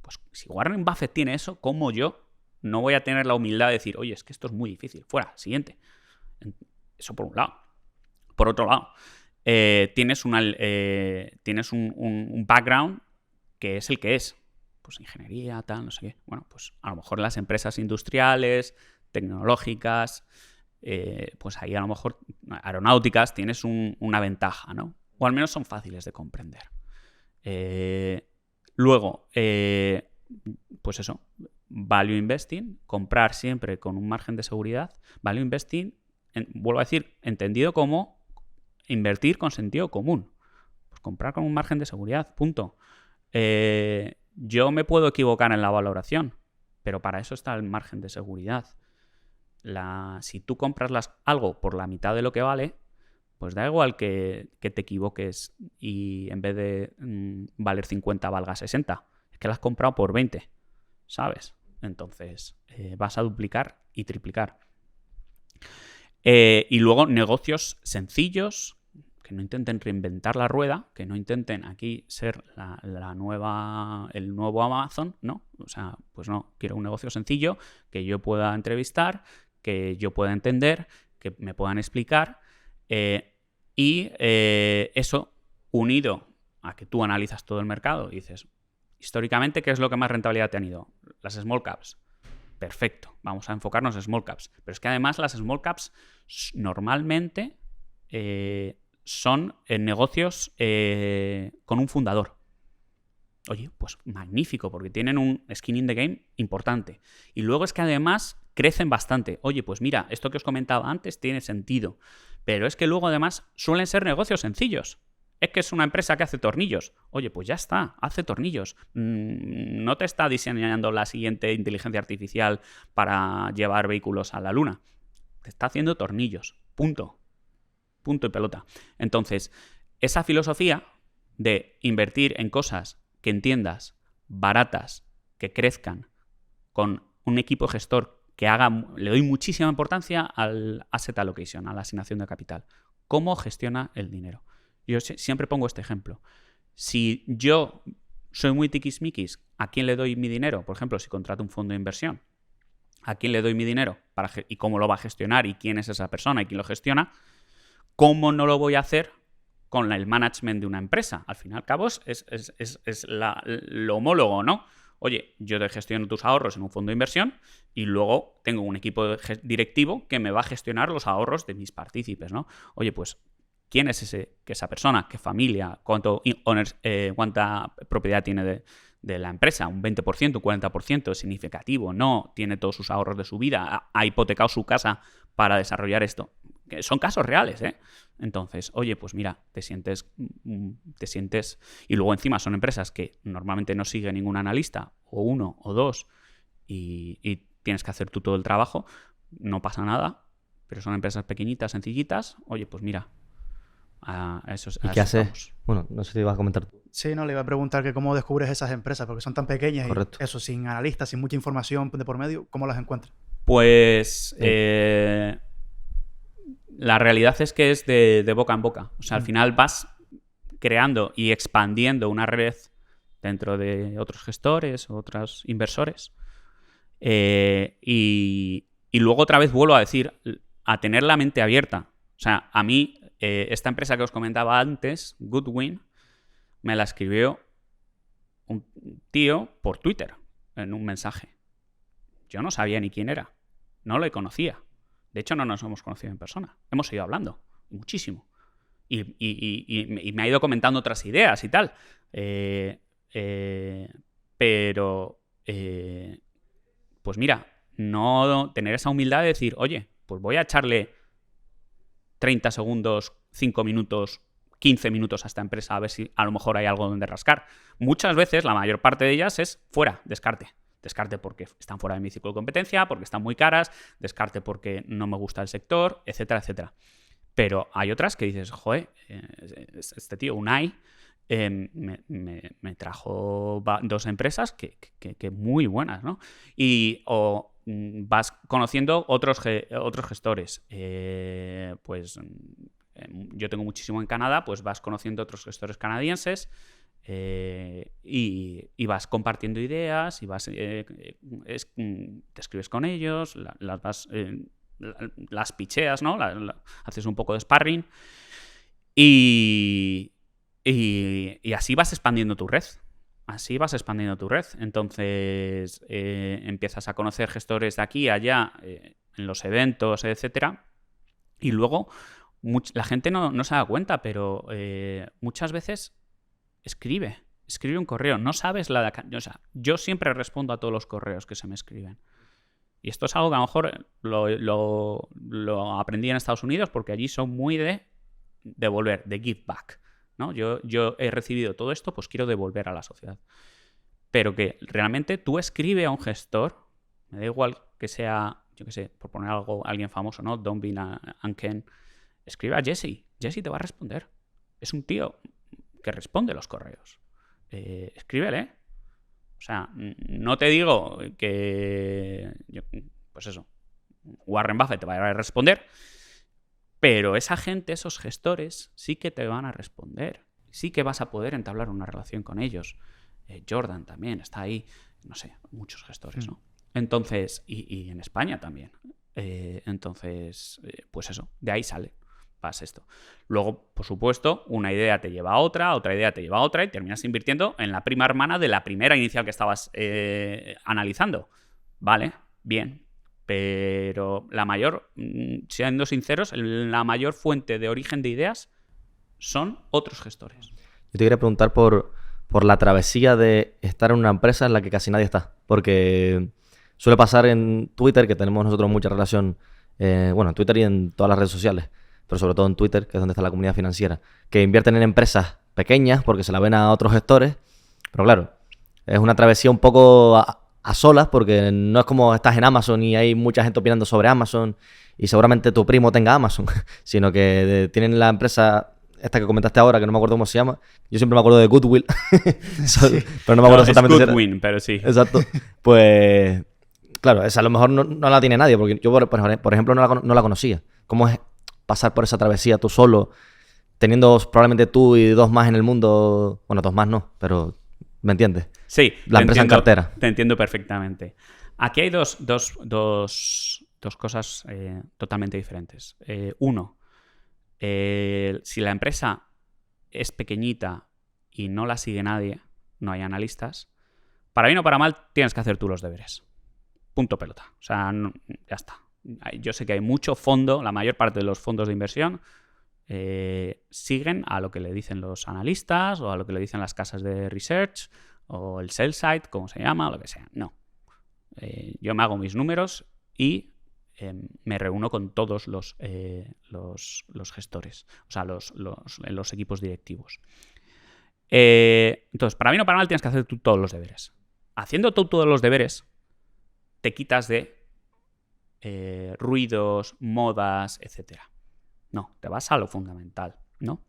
Pues si Warren Buffett tiene eso, ¿cómo yo no voy a tener la humildad de decir, oye, es que esto es muy difícil, fuera, siguiente? Eso por un lado. Por otro lado, tienes un background que es el que es. Pues ingeniería, tal, no sé qué. Bueno, pues a lo mejor las empresas industriales, tecnológicas, pues ahí a lo mejor aeronáuticas tienes una ventaja, ¿no? O al menos son fáciles de comprender. Luego, pues eso, value investing, comprar siempre con un margen de seguridad. Value investing, vuelvo a decir, entendido como invertir con sentido común. Pues comprar con un margen de seguridad, punto. Yo me puedo equivocar en la valoración, pero para eso está el margen de seguridad. Si tú compras algo por la mitad de lo que vale, pues da igual que te equivoques y en vez de valer 50 valga 60. Es que la has comprado por 20, ¿sabes? Entonces vas a duplicar y triplicar. Y luego negocios sencillos, que no intenten reinventar la rueda, que no intenten aquí ser el nuevo Amazon, ¿no? O sea, pues no, quiero un negocio sencillo, que yo pueda entrevistar, que yo pueda entender, que me puedan explicar, y eso unido a que tú analizas todo el mercado y dices, históricamente, ¿qué es lo que más rentabilidad ha tenido? Las small caps. Perfecto, vamos a enfocarnos en small caps. Pero es que además las small caps normalmente son negocios con un fundador. Oye, pues magnífico, porque tienen un skin in the game importante. Y luego es que además crecen bastante. Oye, pues mira, esto que os comentaba antes tiene sentido. Pero es que luego además suelen ser negocios sencillos. Es que es una empresa que hace tornillos. Oye, pues ya está, hace tornillos. No te está diseñando la siguiente inteligencia artificial para llevar vehículos a la luna. Te está haciendo tornillos. Punto. Punto y pelota. Entonces, esa filosofía de invertir en cosas que entiendas, baratas, que crezcan, con un equipo gestor que le doy muchísima importancia al asset allocation, a la asignación de capital. ¿Cómo gestiona el dinero? Yo siempre pongo este ejemplo. Si yo soy muy tiquismiquis, ¿a quién le doy mi dinero? Por ejemplo, si contrato un fondo de inversión, ¿a quién le doy mi dinero? Y cómo lo va a gestionar y quién es esa persona y quién lo gestiona. ¿Cómo no lo voy a hacer con el management de una empresa? Al fin y al cabo es lo homólogo, ¿no? Oye, yo te gestiono tus ahorros en un fondo de inversión y luego tengo un equipo directivo que me va a gestionar los ahorros de mis partícipes, ¿no? Oye, pues, ¿quién es esa persona? ¿Qué familia? ¿Cuánta propiedad tiene de la empresa? ¿Un 20%, un 40%? ¿Significativo? No. ¿Tiene todos sus ahorros de su vida? ¿Ha hipotecado su casa para desarrollar esto? que son casos reales, ¿eh? Entonces, oye, pues mira, te sientes... Y luego encima son empresas que normalmente no sigue ningún analista, o uno o dos, y tienes que hacer tú todo el trabajo, no pasa nada, pero son empresas pequeñitas, sencillitas, oye, pues mira, a esos... ¿Y qué haces? Bueno, no sé si ibas a comentar tú. Sí, no, le iba a preguntar que cómo descubres esas empresas, porque son tan pequeñas Correcto. y eso, sin analistas, sin mucha información de por medio, ¿cómo las encuentras? Pues la realidad es que es de boca en boca. O sea, al final vas creando y expandiendo una red dentro de otros gestores, otros inversores. Y luego otra vez vuelvo a decir, a tener la mente abierta. O sea, a mí, esta empresa que os comentaba antes, Goodwin, me la escribió un tío por Twitter en un mensaje. Yo no sabía ni quién era. No le conocía. De hecho, no nos hemos conocido en persona. Hemos ido hablando muchísimo. Y me ha ido comentando otras ideas y tal. Pero, pues mira, no tener esa humildad de decir, oye, pues voy a echarle 30 segundos, 5 minutos, 15 minutos a esta empresa a ver si a lo mejor hay algo donde rascar. Muchas veces, la mayor parte de ellas es fuera, descarte. Descarte porque están fuera de mi ciclo de competencia, porque están muy caras, descarte porque no me gusta el sector, etcétera, etcétera. Pero hay otras que dices, joder, este tío, Unai, me trajo dos empresas que muy buenas, ¿no? O vas conociendo otros gestores. Pues yo tengo muchísimo en Canadá, pues vas conociendo otros gestores canadienses. Y vas compartiendo ideas y vas te escribes con ellos, las picheas, ¿no? Haces un poco de sparring y así vas expandiendo tu red. Así vas expandiendo tu red. Entonces empiezas a conocer gestores de aquí a allá en los eventos, etcétera. Y luego la gente no se da cuenta, pero muchas veces escribe un correo. No sabes o sea, yo siempre respondo a todos los correos que se me escriben. Y esto es algo que a lo mejor lo aprendí en Estados Unidos porque allí son muy de devolver, de give back, ¿no? Yo he recibido todo esto, pues quiero devolver a la sociedad. Pero que realmente tú escribe a un gestor, me da igual que sea, yo qué sé, por poner alguien famoso, ¿no? Don Bin and Ken. Escribe a Jesse. Jesse te va a responder. Es un tío que responde los correos. Escríbele. O sea, no te digo que... pues eso, Warren Buffett te va a responder, pero esa gente, esos gestores, sí que te van a responder. Sí que vas a poder entablar una relación con ellos. Jordan también está ahí. No sé, muchos gestores, ¿no? Entonces, y en España también. Entonces, pues eso, de ahí sale. Pasa esto. Luego, por supuesto, una idea te lleva a otra idea te lleva a otra y terminas invirtiendo en la prima hermana de la primera inicial que estabas analizando. Vale, bien. Pero la mayor, siendo sinceros, la mayor fuente de origen de ideas son otros gestores. Yo te quería preguntar por la travesía de estar en una empresa en la que casi nadie está. Porque suele pasar en Twitter, que tenemos nosotros mucha relación, bueno, en Twitter y en todas las redes sociales, pero sobre todo en Twitter, que es donde está la comunidad financiera, que invierten en empresas pequeñas porque se la ven a otros gestores. Pero claro, es una travesía un poco a solas, porque no es como estás en Amazon y hay mucha gente opinando sobre Amazon y seguramente tu primo tenga Amazon, sino que tienen la empresa esta que comentaste ahora, que no me acuerdo cómo se llama. Yo siempre me acuerdo de Goodwill, sí. Pero no me acuerdo exactamente. Es Goodwin, pero sí. Exacto. Pues, claro, esa a lo mejor no la tiene nadie, porque yo, por ejemplo, no la conocía. ¿Cómo es pasar por esa travesía tú solo, teniendo probablemente tú y dos más en el mundo? Bueno, dos más no, pero ¿me entiendes? Sí. La empresa en cartera. Te entiendo perfectamente. Aquí hay dos cosas totalmente diferentes. Uno, si la empresa es pequeñita y no la sigue nadie, no hay analistas, para bien o para mal tienes que hacer tú los deberes. Punto pelota. O sea, ya está. Yo sé que hay mucho fondo, la mayor parte de los fondos de inversión siguen a lo que le dicen los analistas o a lo que le dicen las casas de research o el sell side, como se llama, o lo que sea. No. Yo me hago mis números y me reúno con todos los gestores, o sea, los equipos directivos. Entonces, para bien o para mal, tienes que hacer tú todos los deberes. Haciendo tú todos los deberes, te quitas de ruidos, modas, etc. No, te vas a lo fundamental, ¿no?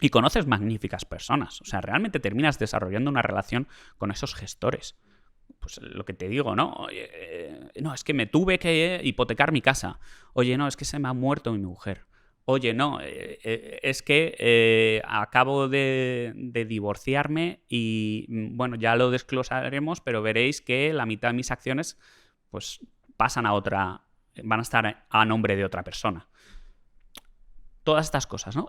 Y conoces magníficas personas. O sea, realmente terminas desarrollando una relación con esos gestores. Pues lo que te digo, ¿no? Oye, no, es que me tuve que hipotecar mi casa. Oye, no, es que se me ha muerto mi mujer. Oye, no, es que acabo de divorciarme y, bueno, ya lo desglosaremos, pero veréis que la mitad de mis acciones, pues, pasan a otra, van a estar a nombre de otra persona. Todas estas cosas, ¿no?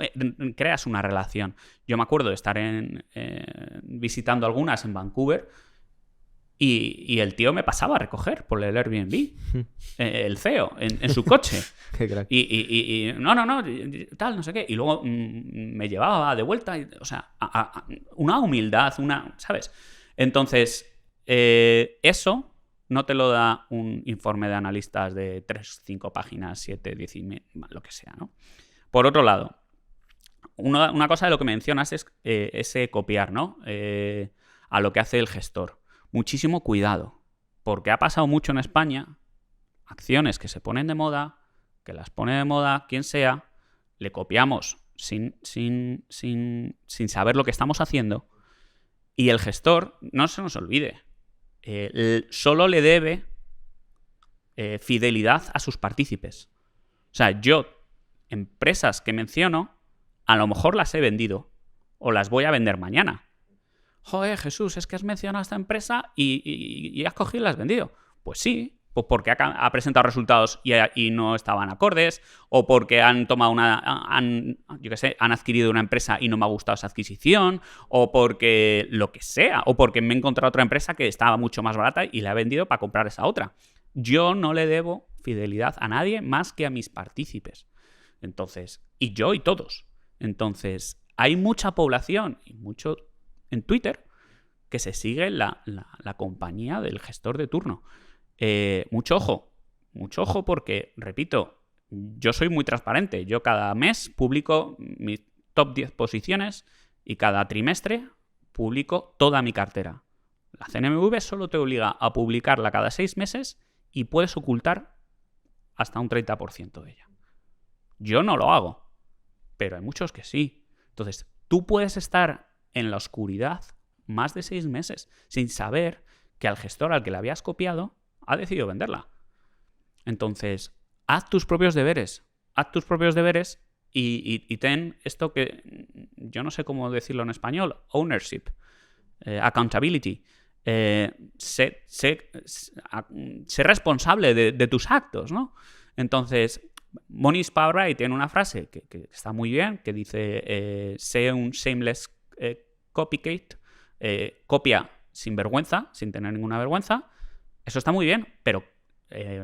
Creas una relación. Yo me acuerdo de estar visitando algunas en Vancouver y el tío me pasaba a recoger por el Airbnb, el CEO, en su coche. Qué crack. Y no, tal, no sé qué. Y luego me llevaba de vuelta. O sea, una humildad, ¿sabes? Entonces, eso no te lo da un informe de analistas de 3, 5 páginas, 7, 10, lo que sea, ¿no? Por otro lado, una cosa de lo que mencionas es ese copiar, ¿no? A lo que hace el gestor. Muchísimo cuidado, porque ha pasado mucho en España, acciones que se ponen de moda, que las pone de moda quien sea, le copiamos sin saber lo que estamos haciendo, y el gestor, no se nos olvide, solo le debe fidelidad a sus partícipes. O sea, yo, empresas que menciono, a lo mejor las he vendido o las voy a vender mañana. Joder, Jesús, es que has mencionado a esta empresa y has cogido y la has vendido. Pues sí, pues porque ha presentado resultados y no estaban acordes, o porque han tomado han adquirido una empresa y no me ha gustado esa adquisición, o porque lo que sea, o porque me he encontrado otra empresa que estaba mucho más barata y la he vendido para comprar esa otra. Yo no le debo fidelidad a nadie más que a mis partícipes. Entonces, y yo y todos. Entonces, hay mucha población y mucho en Twitter que se sigue la compañía del gestor de turno. Mucho ojo porque, repito, yo soy muy transparente. Yo cada mes publico mis top 10 posiciones y cada trimestre publico toda mi cartera. La CNMV solo te obliga a publicarla cada 6 meses y puedes ocultar hasta un 30% de ella. Yo no lo hago, pero hay muchos que sí. Entonces, tú puedes estar en la oscuridad más de 6 meses sin saber que al gestor al que la habías copiado ha decidido venderla. Entonces, haz tus propios deberes y ten esto que yo no sé cómo decirlo en español, ownership, accountability. Sé responsable de tus actos, ¿no? Entonces, Mohnish Pabrai tiene una frase que está muy bien, que dice, sé un shameless copycat, copia sin vergüenza, sin tener ninguna vergüenza. Eso está muy bien, pero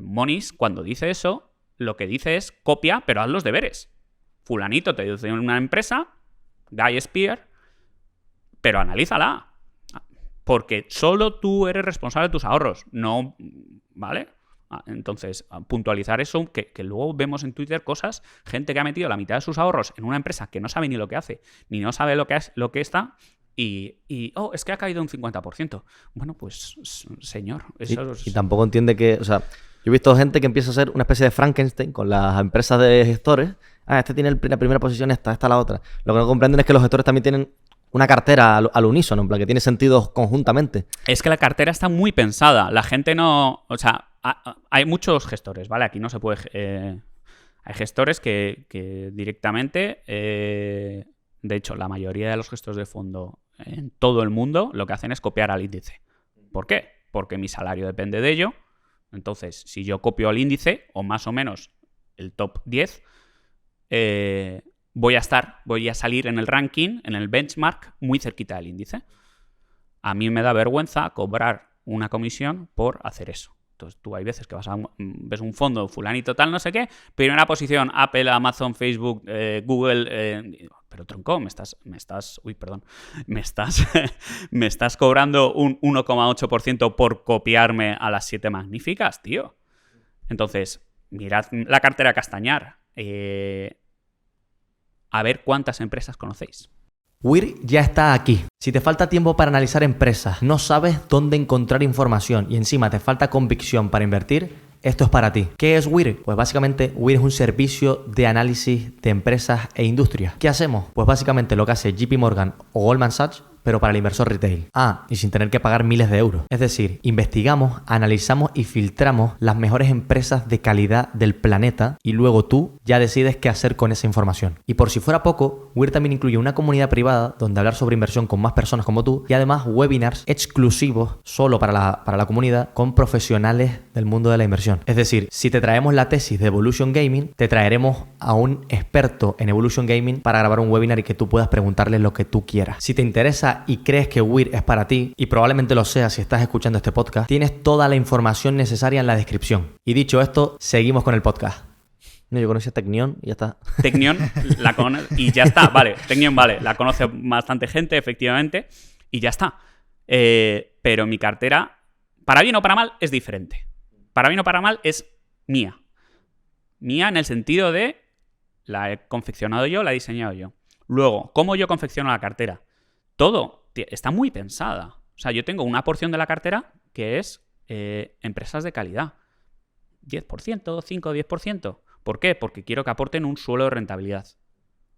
Mohnish, cuando dice eso, lo que dice es copia, pero haz los deberes. Fulanito te dice una empresa, Guy Spear, pero analízala. Porque solo tú eres responsable de tus ahorros, no, ¿vale? Entonces, puntualizar eso, que luego vemos en Twitter cosas, gente que ha metido la mitad de sus ahorros en una empresa que no sabe ni lo que hace, ni no sabe lo que está, y es que ha caído un 50%. Bueno, pues, señor, eso y tampoco entiende que, o sea, yo he visto gente que empieza a hacer una especie de Frankenstein con las empresas de gestores. Este tiene la primera posición, esta la otra. Lo que no comprenden es que los gestores también tienen una cartera al unísono, en plan que tiene sentido conjuntamente. Es que la cartera está muy pensada. La gente no... O sea, hay muchos gestores, ¿vale? Aquí no se puede... hay gestores que directamente... de hecho, la mayoría de los gestores de fondo en todo el mundo lo que hacen es copiar al índice. ¿Por qué? Porque mi salario depende de ello. Entonces, si yo copio al índice, o más o menos el top 10... voy a salir en el ranking, en el benchmark, muy cerquita del índice. A mí me da vergüenza cobrar una comisión por hacer eso. Entonces tú hay veces que ves un fondo fulanito tal, no sé qué, primera posición, Apple, Amazon, Facebook, Google, pero tronco, me estás cobrando un 1,8% por copiarme a las 7 magníficas, tío. Entonces, mirad la cartera Castañar. A ver cuántas empresas conocéis. WIR ya está aquí. Si te falta tiempo para analizar empresas, no sabes dónde encontrar información y encima te falta convicción para invertir, esto es para ti. ¿Qué es WIR? Pues básicamente WIR es un servicio de análisis de empresas e industrias. ¿Qué hacemos? Pues básicamente lo que hace JP Morgan o Goldman Sachs, pero para el inversor retail. Y sin tener que pagar miles de euros. Es decir, investigamos, analizamos y filtramos las mejores empresas de calidad del planeta y luego tú ya decides qué hacer con esa información. Y por si fuera poco, WIR también incluye una comunidad privada donde hablar sobre inversión con más personas como tú y además webinars exclusivos solo para la comunidad con profesionales del mundo de la inversión. Es decir, si te traemos la tesis de Evolution Gaming, te traeremos a un experto en Evolution Gaming para grabar un webinar y que tú puedas preguntarle lo que tú quieras. Si te interesa y crees que WIR es para ti, y probablemente lo sea si estás escuchando este podcast, tienes toda la información necesaria en la descripción. Y dicho esto, seguimos con el podcast. No, yo conocí a Teknion y ya está. Teknion, y ya está, vale. Teknion, vale, la conoce bastante gente, efectivamente, y ya está. Pero mi cartera, para bien o para mal, es diferente. Para bien o para mal, es mía. Mía en el sentido de la he confeccionado yo, la he diseñado yo. Luego, ¿cómo yo confecciono la cartera? Todo está muy pensada. O sea, yo tengo una porción de la cartera que es empresas de calidad. 10%, 5, 10%. ¿Por qué? Porque quiero que aporten un suelo de rentabilidad.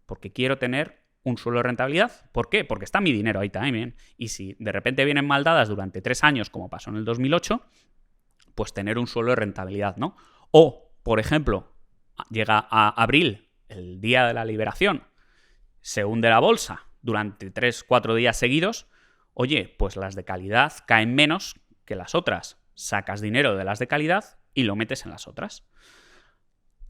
Porque quiero tener un suelo de rentabilidad. ¿Por qué? Porque está mi dinero ahí también. Y si de repente vienen mal dadas durante 3 años, como pasó en el 2008, pues tener un suelo de rentabilidad, ¿no? O, por ejemplo, llega a abril, el día de la liberación, se hunde la bolsa durante 3-4 días seguidos, oye, pues las de calidad caen menos que las otras. Sacas dinero de las de calidad y lo metes en las otras.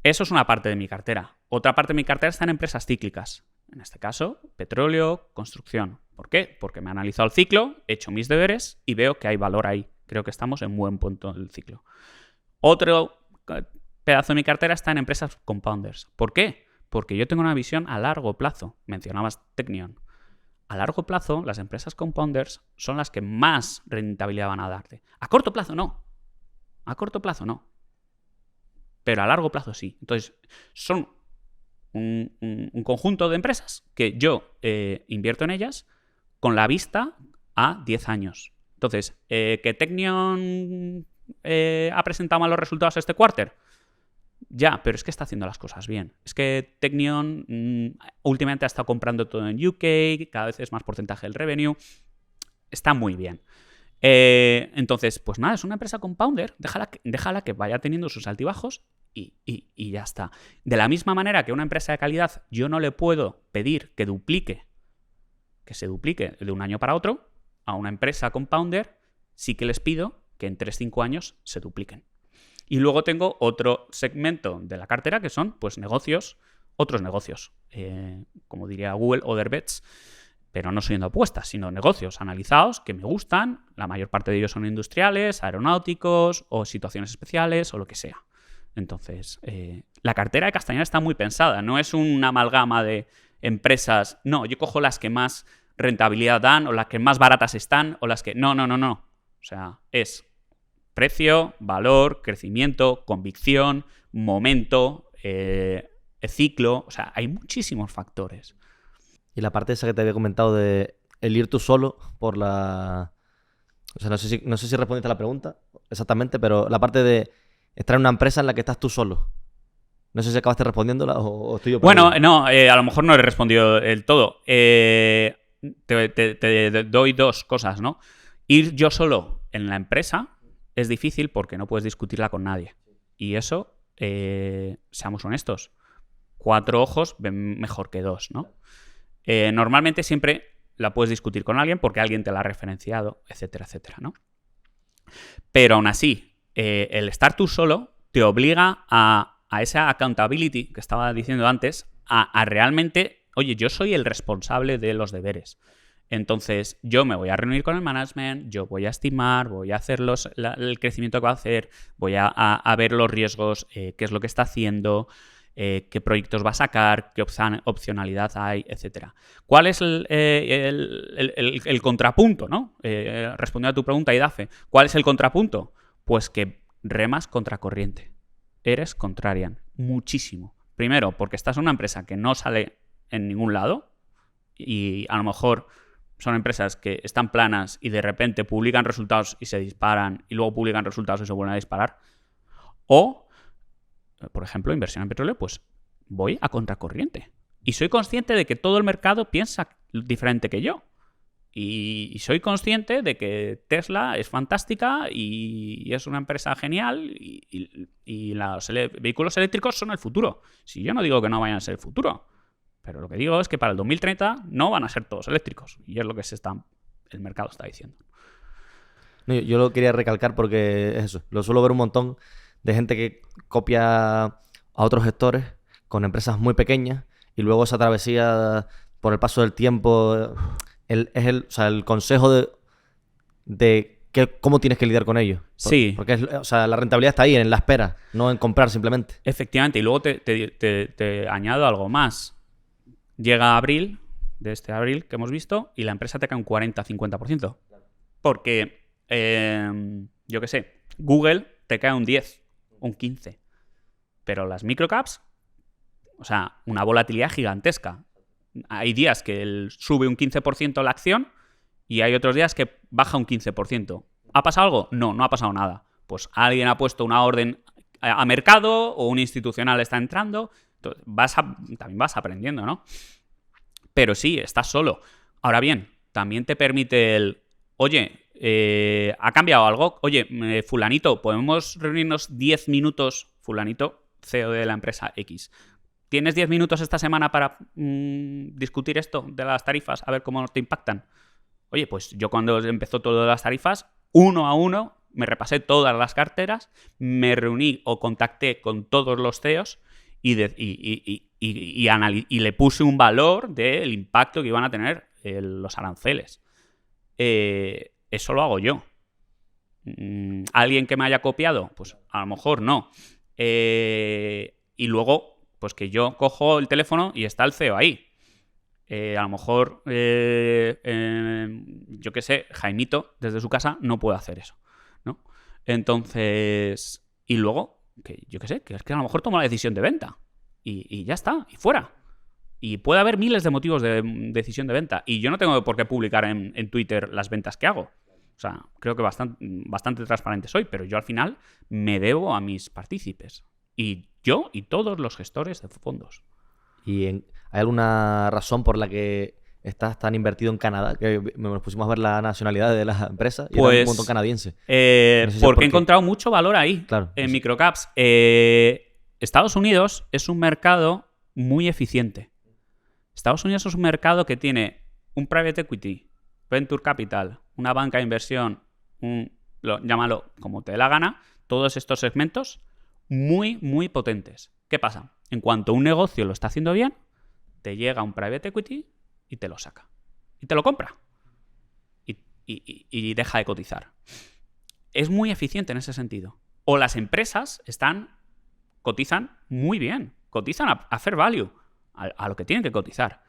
Eso es una parte de mi cartera. Otra parte de mi cartera está en empresas cíclicas. En este caso, petróleo, construcción. ¿Por qué? Porque me he analizado el ciclo, he hecho mis deberes y veo que hay valor ahí. Creo que estamos en buen punto del ciclo. Otro pedazo de mi cartera está en empresas compounders. ¿Por qué? Porque yo tengo una visión a largo plazo. Mencionabas Teknion. A largo plazo, las empresas compounders son las que más rentabilidad van a darte. A corto plazo no. A corto plazo no. Pero a largo plazo sí. Entonces, son un conjunto de empresas que yo invierto en ellas con la vista a 10 años. Entonces, ¿que Teknion ha presentado malos resultados este quarter? Ya, pero es que está haciendo las cosas bien. Es que Teknion últimamente ha estado comprando todo en UK, cada vez es más porcentaje del revenue. Está muy bien. Entonces, pues nada, es una empresa compounder. Déjala que vaya teniendo sus altibajos y ya está. De la misma manera que una empresa de calidad, yo no le puedo pedir que se duplique de un año para otro. A una empresa compounder sí que les pido que en 3-5 años se dupliquen. Y luego tengo otro segmento de la cartera que son pues otros negocios. Como diría Google, other bets, pero no siendo apuestas, sino negocios analizados que me gustan. La mayor parte de ellos son industriales, aeronáuticos o situaciones especiales o lo que sea. Entonces, la cartera de Castañar está muy pensada. No es una amalgama de empresas. No, yo cojo las que más rentabilidad dan o las que más baratas están o las que... No. O sea, es precio, valor, crecimiento, convicción, momento, ciclo. O sea, hay muchísimos factores. Y la parte esa que te había comentado de el ir tú solo por la... O sea, no sé si respondiste a la pregunta exactamente, pero la parte de estar en una empresa en la que estás tú solo. No sé si acabaste respondiéndola o estoy yo perdido. Bueno, no, a lo mejor no he respondido del todo. Te doy dos cosas, ¿no? Ir yo solo en la empresa es difícil porque no puedes discutirla con nadie. Y eso, seamos honestos, 4 ojos ven mejor que 2, ¿no? Normalmente siempre la puedes discutir con alguien porque alguien te la ha referenciado, etcétera, etcétera, ¿no? Pero aún así, el estar tú solo te obliga a esa accountability que estaba diciendo antes, a realmente, oye, yo soy el responsable de los deberes. Entonces, yo me voy a reunir con el management, yo voy a estimar, voy a hacer el crecimiento que va a hacer, voy a ver los riesgos, qué es lo que está haciendo, qué proyectos va a sacar, qué opcionalidad hay, etcétera. ¿Cuál es el contrapunto, ¿no? Respondiendo a tu pregunta, Idafe, ¿cuál es el contrapunto? Pues que remas contra corriente. eres contrarian. Muchísimo. Primero, porque estás en una empresa que no sale en ningún lado y a lo mejor son empresas que están planas y de repente publican resultados y se disparan y luego publican resultados y se vuelven a disparar. O, por ejemplo, inversión en petróleo, pues voy a contracorriente. Y soy consciente de que todo el mercado piensa diferente que yo. Y soy consciente de que Tesla es fantástica y es una empresa genial y los vehículos eléctricos son el futuro. Si yo no digo que no vayan a ser el futuro, pero lo que digo es que para el 2030 no van a ser todos eléctricos. Y es lo que el mercado está diciendo. No, yo lo quería recalcar porque es eso. Lo suelo ver un montón de gente que copia a otros gestores con empresas muy pequeñas y luego esa travesía por el paso del tiempo o sea, el consejo de cómo tienes que lidiar con ello. Sí. Porque o sea, la rentabilidad está ahí, en la espera, no en comprar simplemente. Efectivamente. Y luego te añado algo más. Llega abril, de este abril que hemos visto, y la empresa te cae un 40-50%. Porque, yo qué sé, Google te cae un 10, un 15. Pero las microcaps, o sea, una volatilidad gigantesca. Hay días que sube un 15% la acción y hay otros días que baja un 15%. ¿Ha pasado algo? No, no ha pasado nada. Pues alguien ha puesto una orden a mercado o un institucional está entrando. Entonces, también vas aprendiendo, ¿no? Pero sí, estás solo. Ahora bien, también te permite oye, ¿ha cambiado algo? Oye, fulanito, ¿podemos reunirnos 10 minutos? Fulanito, CEO de la empresa X. ¿Tienes 10 minutos esta semana para discutir esto de las tarifas? A ver cómo te impactan. Oye, pues yo cuando empezó todo de las tarifas, uno a uno, me repasé todas las carteras, me reuní o contacté con todos los CEOs y le puse un valor del impacto que iban a tener los aranceles. Eso lo hago yo. ¿Alguien que me haya copiado? Pues a lo mejor no. Y luego, pues que yo cojo el teléfono y está el CEO ahí. A lo mejor, yo qué sé, Jaimito desde su casa no puede hacer eso, ¿no? Entonces, y luego, que yo qué sé, que es que a lo mejor tomo la decisión de venta y ya está, y fuera. Y puede haber miles de motivos de decisión de venta y yo no tengo por qué publicar en Twitter las ventas que hago. O sea, creo que bastante transparente soy, pero yo al final me debo a mis partícipes. Y yo y todos los gestores de fondos. ¿Y hay alguna razón por la que estás tan invertido en Canadá? Que nos pusimos a ver la nacionalidad de las empresas y pues, era un montón canadiense. No sé si porque he encontrado mucho valor ahí, claro, en sí. microcaps. Estados Unidos es un mercado muy eficiente. Estados Unidos es un mercado que tiene un private equity, venture capital, una banca de inversión, llámalo como te dé la gana, todos estos segmentos muy, muy potentes. ¿Qué pasa? En cuanto un negocio lo está haciendo bien, te llega un private equity y te lo saca. Y te lo compra. Y deja de cotizar. Es muy eficiente en ese sentido. O las empresas cotizan muy bien. Cotizan a fair value. A lo que tienen que cotizar.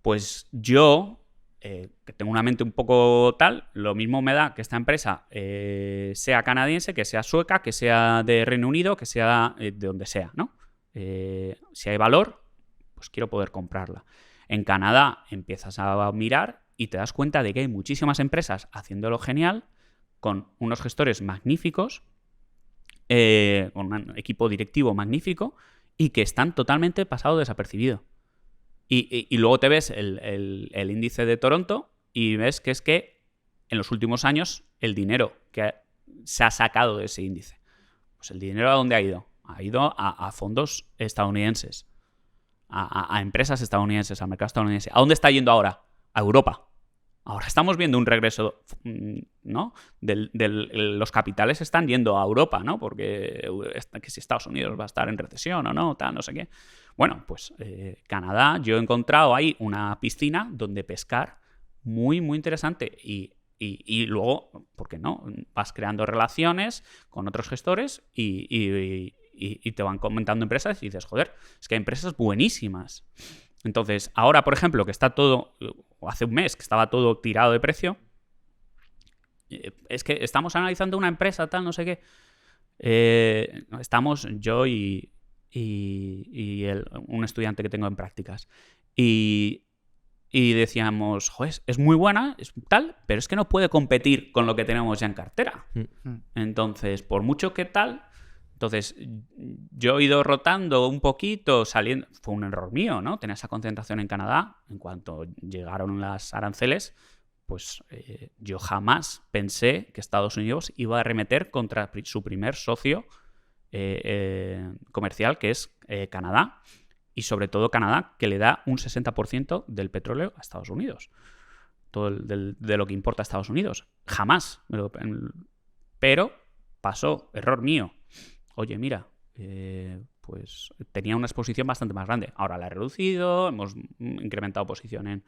Pues yo, que tengo una mente un poco tal, lo mismo me da que esta empresa sea canadiense, que sea sueca, que sea de Reino Unido, que sea de donde sea, ¿no? Si hay valor, pues quiero poder comprarla. En Canadá empiezas a mirar y te das cuenta de que hay muchísimas empresas haciéndolo genial, con unos gestores magníficos, con un equipo directivo magnífico y que están totalmente pasados desapercibidos. Y luego te ves el índice de Toronto y ves que es que en los últimos años el dinero que se ha sacado de ese índice, pues el dinero ¿a dónde ha ido? Ha ido a fondos estadounidenses, a empresas estadounidenses, al mercado estadounidense. ¿A dónde está yendo ahora? A Europa. Ahora estamos viendo un regreso, ¿no? Los capitales están yendo a Europa, ¿no? Porque que si Estados Unidos va a estar en recesión o no, tal, no sé qué. Bueno, pues Canadá, yo he encontrado ahí una piscina donde pescar muy, muy interesante. Y luego, ¿por qué no? Vas creando relaciones con otros gestores y te van comentando empresas y dices, joder, es que hay empresas buenísimas. Entonces, ahora, por ejemplo, que está todo, o hace un mes que estaba todo tirado de precio, es que estamos analizando una empresa, tal, no sé qué. estamos yo y un estudiante que tengo en prácticas. Y decíamos, joder, es muy buena, es tal, pero es que no puede competir con lo que tenemos ya en cartera. Entonces, por mucho que tal... Entonces, yo he ido rotando un poquito, saliendo... Fue un error mío, ¿no? Tener esa concentración en Canadá. En cuanto llegaron las aranceles, pues yo jamás pensé que Estados Unidos iba a arremeter contra su primer socio comercial, que es Canadá. Y sobre todo Canadá, que le da un 60% del petróleo a Estados Unidos. Todo de lo que importa a Estados Unidos. Jamás. Pero pasó, error mío. Oye, mira, pues tenía una exposición bastante más grande. Ahora la he reducido, hemos incrementado posición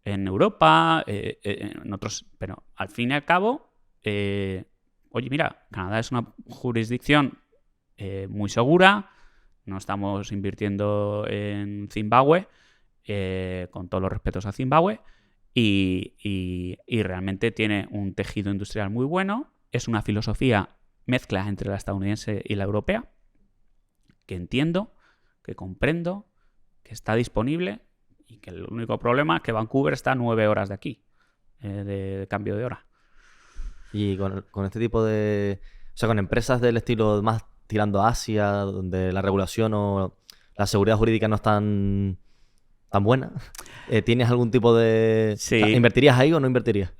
en Europa, en otros... Pero al fin y al cabo, oye, mira, Canadá es una jurisdicción muy segura. No estamos invirtiendo en Zimbabue, con todos los respetos a Zimbabue, y realmente tiene un tejido industrial muy bueno. Es una filosofía mezcla entre la estadounidense y la europea, que entiendo, que comprendo, que está disponible, y que el único problema es que Vancouver está a 9 horas de aquí, de cambio de hora. Y con este tipo de... O sea, con empresas del estilo más tirando a Asia, donde la regulación o la seguridad jurídica no es tan buena, ¿tienes algún tipo de... Sí. ¿Invertirías ahí o no invertirías?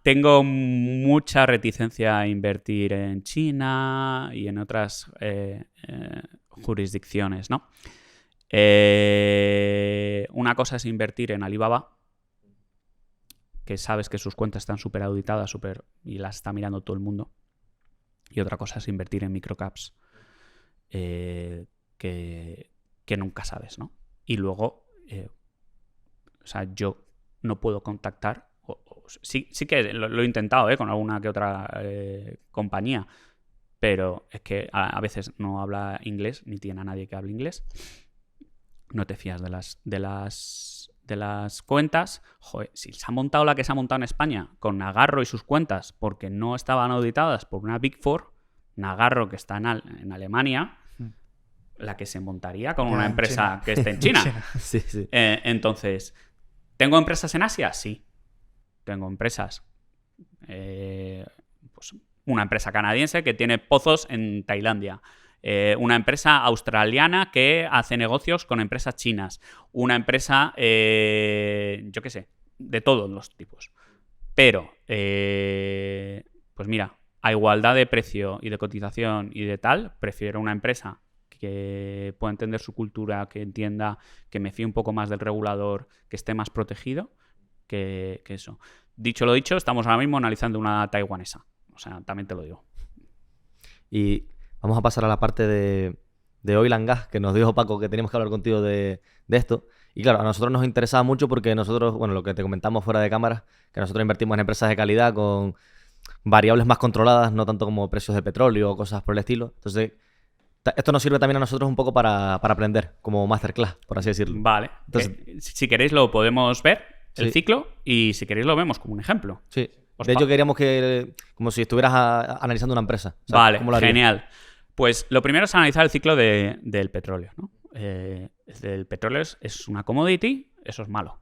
Tengo mucha reticencia a invertir en China y en otras jurisdicciones, ¿no? Una cosa es invertir en Alibaba, que sabes que sus cuentas están súper auditadas y las está mirando todo el mundo. Y otra cosa es invertir en microcaps, que nunca sabes, ¿no? Y luego, o sea, yo no puedo contactar, sí que lo he intentado, con alguna que otra compañía, pero es que a veces no habla inglés, ni tiene a nadie que hable inglés. No te fías de las cuentas. Joder, si se ha montado la que se ha montado en España con Nagarro y sus cuentas porque no estaban auditadas por una Big Four, Nagarro que está en Alemania, la que se montaría con una empresa que esté en China. Sí, sí. Entonces, ¿tengo empresas en Asia? Sí. Tengo empresas. Pues una empresa canadiense que tiene pozos en Tailandia. Una empresa australiana que hace negocios con empresas chinas. Una empresa, yo qué sé, de todos los tipos. Pero, pues mira, a igualdad de precio y de cotización y de tal, prefiero una empresa que pueda entender su cultura, que entienda, que me fíe un poco más del regulador, que esté más protegido, que eso. Dicho lo dicho, estamos ahora mismo analizando una taiwanesa. O sea, también te lo digo. Y vamos a pasar a la parte de oil and gas, que nos dijo Paco que teníamos que hablar contigo de esto. Y claro, a nosotros nos interesaba mucho porque nosotros, bueno, lo que te comentamos fuera de cámara, que nosotros invertimos en empresas de calidad con variables más controladas, no tanto como precios de petróleo o cosas por el estilo. Entonces, esto nos sirve también a nosotros un poco para aprender, como masterclass, por así decirlo. Vale. Entonces, si queréis lo podemos ver, el ciclo, y si queréis lo vemos como un ejemplo. Sí. De hecho, queríamos que, como si estuvieras analizando una empresa. Vale, genial. Pues lo primero es analizar el ciclo del petróleo, ¿no? El petróleo es una commodity, eso es malo.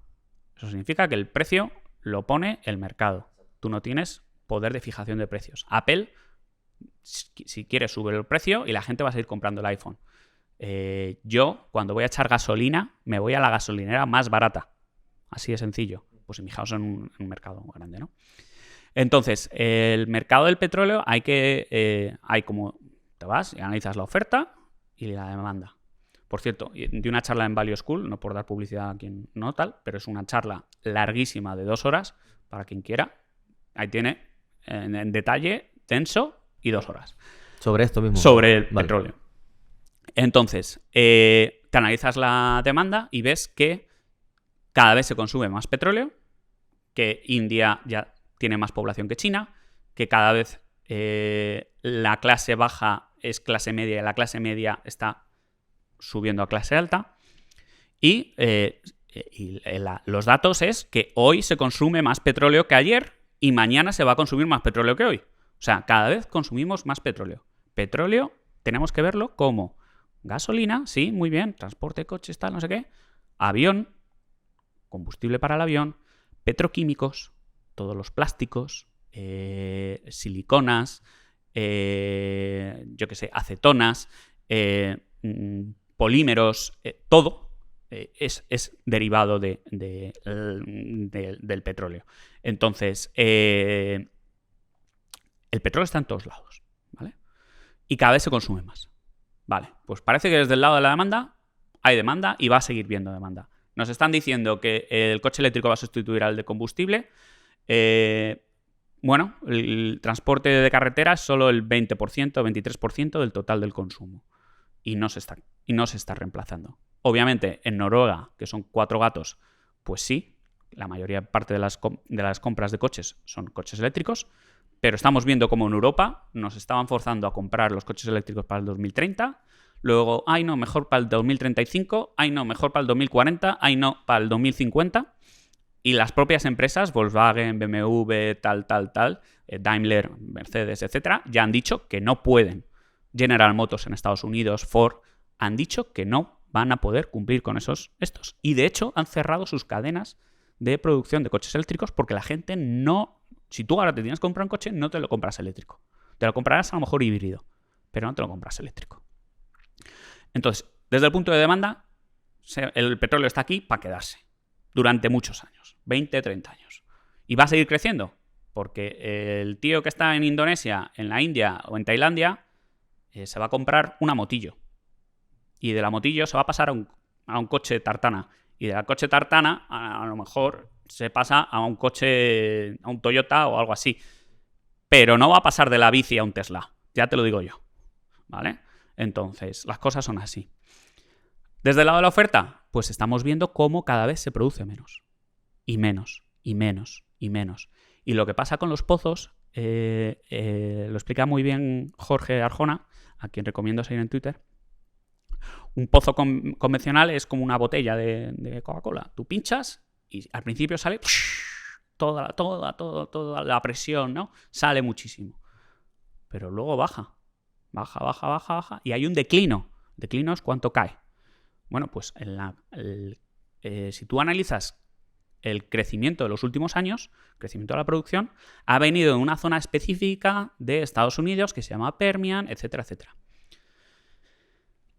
Eso significa que el precio lo pone el mercado. Tú no tienes poder de fijación de precios. Apple, si quiere, sube el precio y la gente va a seguir comprando el iPhone. Yo, cuando voy a echar gasolina, me voy a la gasolinera más barata. Así de sencillo. Pues fijaos en un mercado grande, ¿no? Entonces, el mercado del petróleo hay como te vas y analizas la oferta y la demanda. Por cierto, de una charla en Value School, no por dar publicidad a quien no tal, pero es una charla larguísima de 2 horas para quien quiera. Ahí tiene en detalle, denso y 2 horas. Sobre esto mismo. Sobre el petróleo. Entonces, te analizas la demanda y ves que cada vez se consume más petróleo, que India ya tiene más población que China, que cada vez la clase baja es clase media y la clase media está subiendo a clase alta. Y los datos es que hoy se consume más petróleo que ayer y mañana se va a consumir más petróleo que hoy. O sea, cada vez consumimos más petróleo. Petróleo tenemos que verlo como gasolina, sí, muy bien, transporte, coches, tal, no sé qué, avión, combustible para el avión, petroquímicos, todos los plásticos, siliconas, yo qué sé, acetonas, polímeros, todo es derivado del petróleo. Entonces, el petróleo está en todos lados, ¿vale? Y cada vez se consume más. Vale, pues parece que desde el lado de la demanda hay demanda y va a seguir viendo demanda. Nos están diciendo que el coche eléctrico va a sustituir al de combustible. Bueno, el transporte de carretera es solo el 20%, 23% del total del consumo. Y no se está reemplazando. Obviamente, en Noruega, que son 4 gatos, pues sí, la mayoría parte de las compras de coches son coches eléctricos, pero estamos viendo como en Europa nos estaban forzando a comprar los coches eléctricos para el 2030, luego, ay no, mejor para el 2035, ay no, mejor para el 2040, ay no, para el 2050, y las propias empresas, Volkswagen, BMW, tal, Daimler, Mercedes, etcétera, ya han dicho que no pueden. General Motors en Estados Unidos, Ford, han dicho que no van a poder cumplir con estos. Y de hecho han cerrado sus cadenas de producción de coches eléctricos porque la gente no... Si tú ahora te tienes que comprar un coche, no te lo compras eléctrico. Te lo comprarás a lo mejor híbrido, pero no te lo compras eléctrico. Entonces, desde el punto de demanda, el petróleo está aquí para quedarse durante muchos años, 20, 30 años. ¿Y va a seguir creciendo? Porque el tío que está en Indonesia, en la India o en Tailandia se va a comprar una motillo. Y de la motillo se va a pasar a un coche tartana. Y de la coche tartana a lo mejor se pasa a un coche, a un Toyota o algo así. Pero no va a pasar de la bici a un Tesla. Ya te lo digo yo. ¿Vale? Entonces, las cosas son así. Desde el lado de la oferta, pues estamos viendo cómo cada vez se produce menos. Y menos, y menos, y menos. Y lo que pasa con los pozos, lo explica muy bien Jorge Arjona, a quien recomiendo seguir en Twitter. Un pozo convencional es como una botella de Coca-Cola. Tú pinchas y al principio sale toda la presión, ¿no? Sale muchísimo. Pero luego baja. Baja. Y hay un declino. Declino es cuánto cae. Bueno, pues si tú analizas el crecimiento de los últimos años, crecimiento de la producción, ha venido de una zona específica de Estados Unidos que se llama Permian, etcétera, etcétera.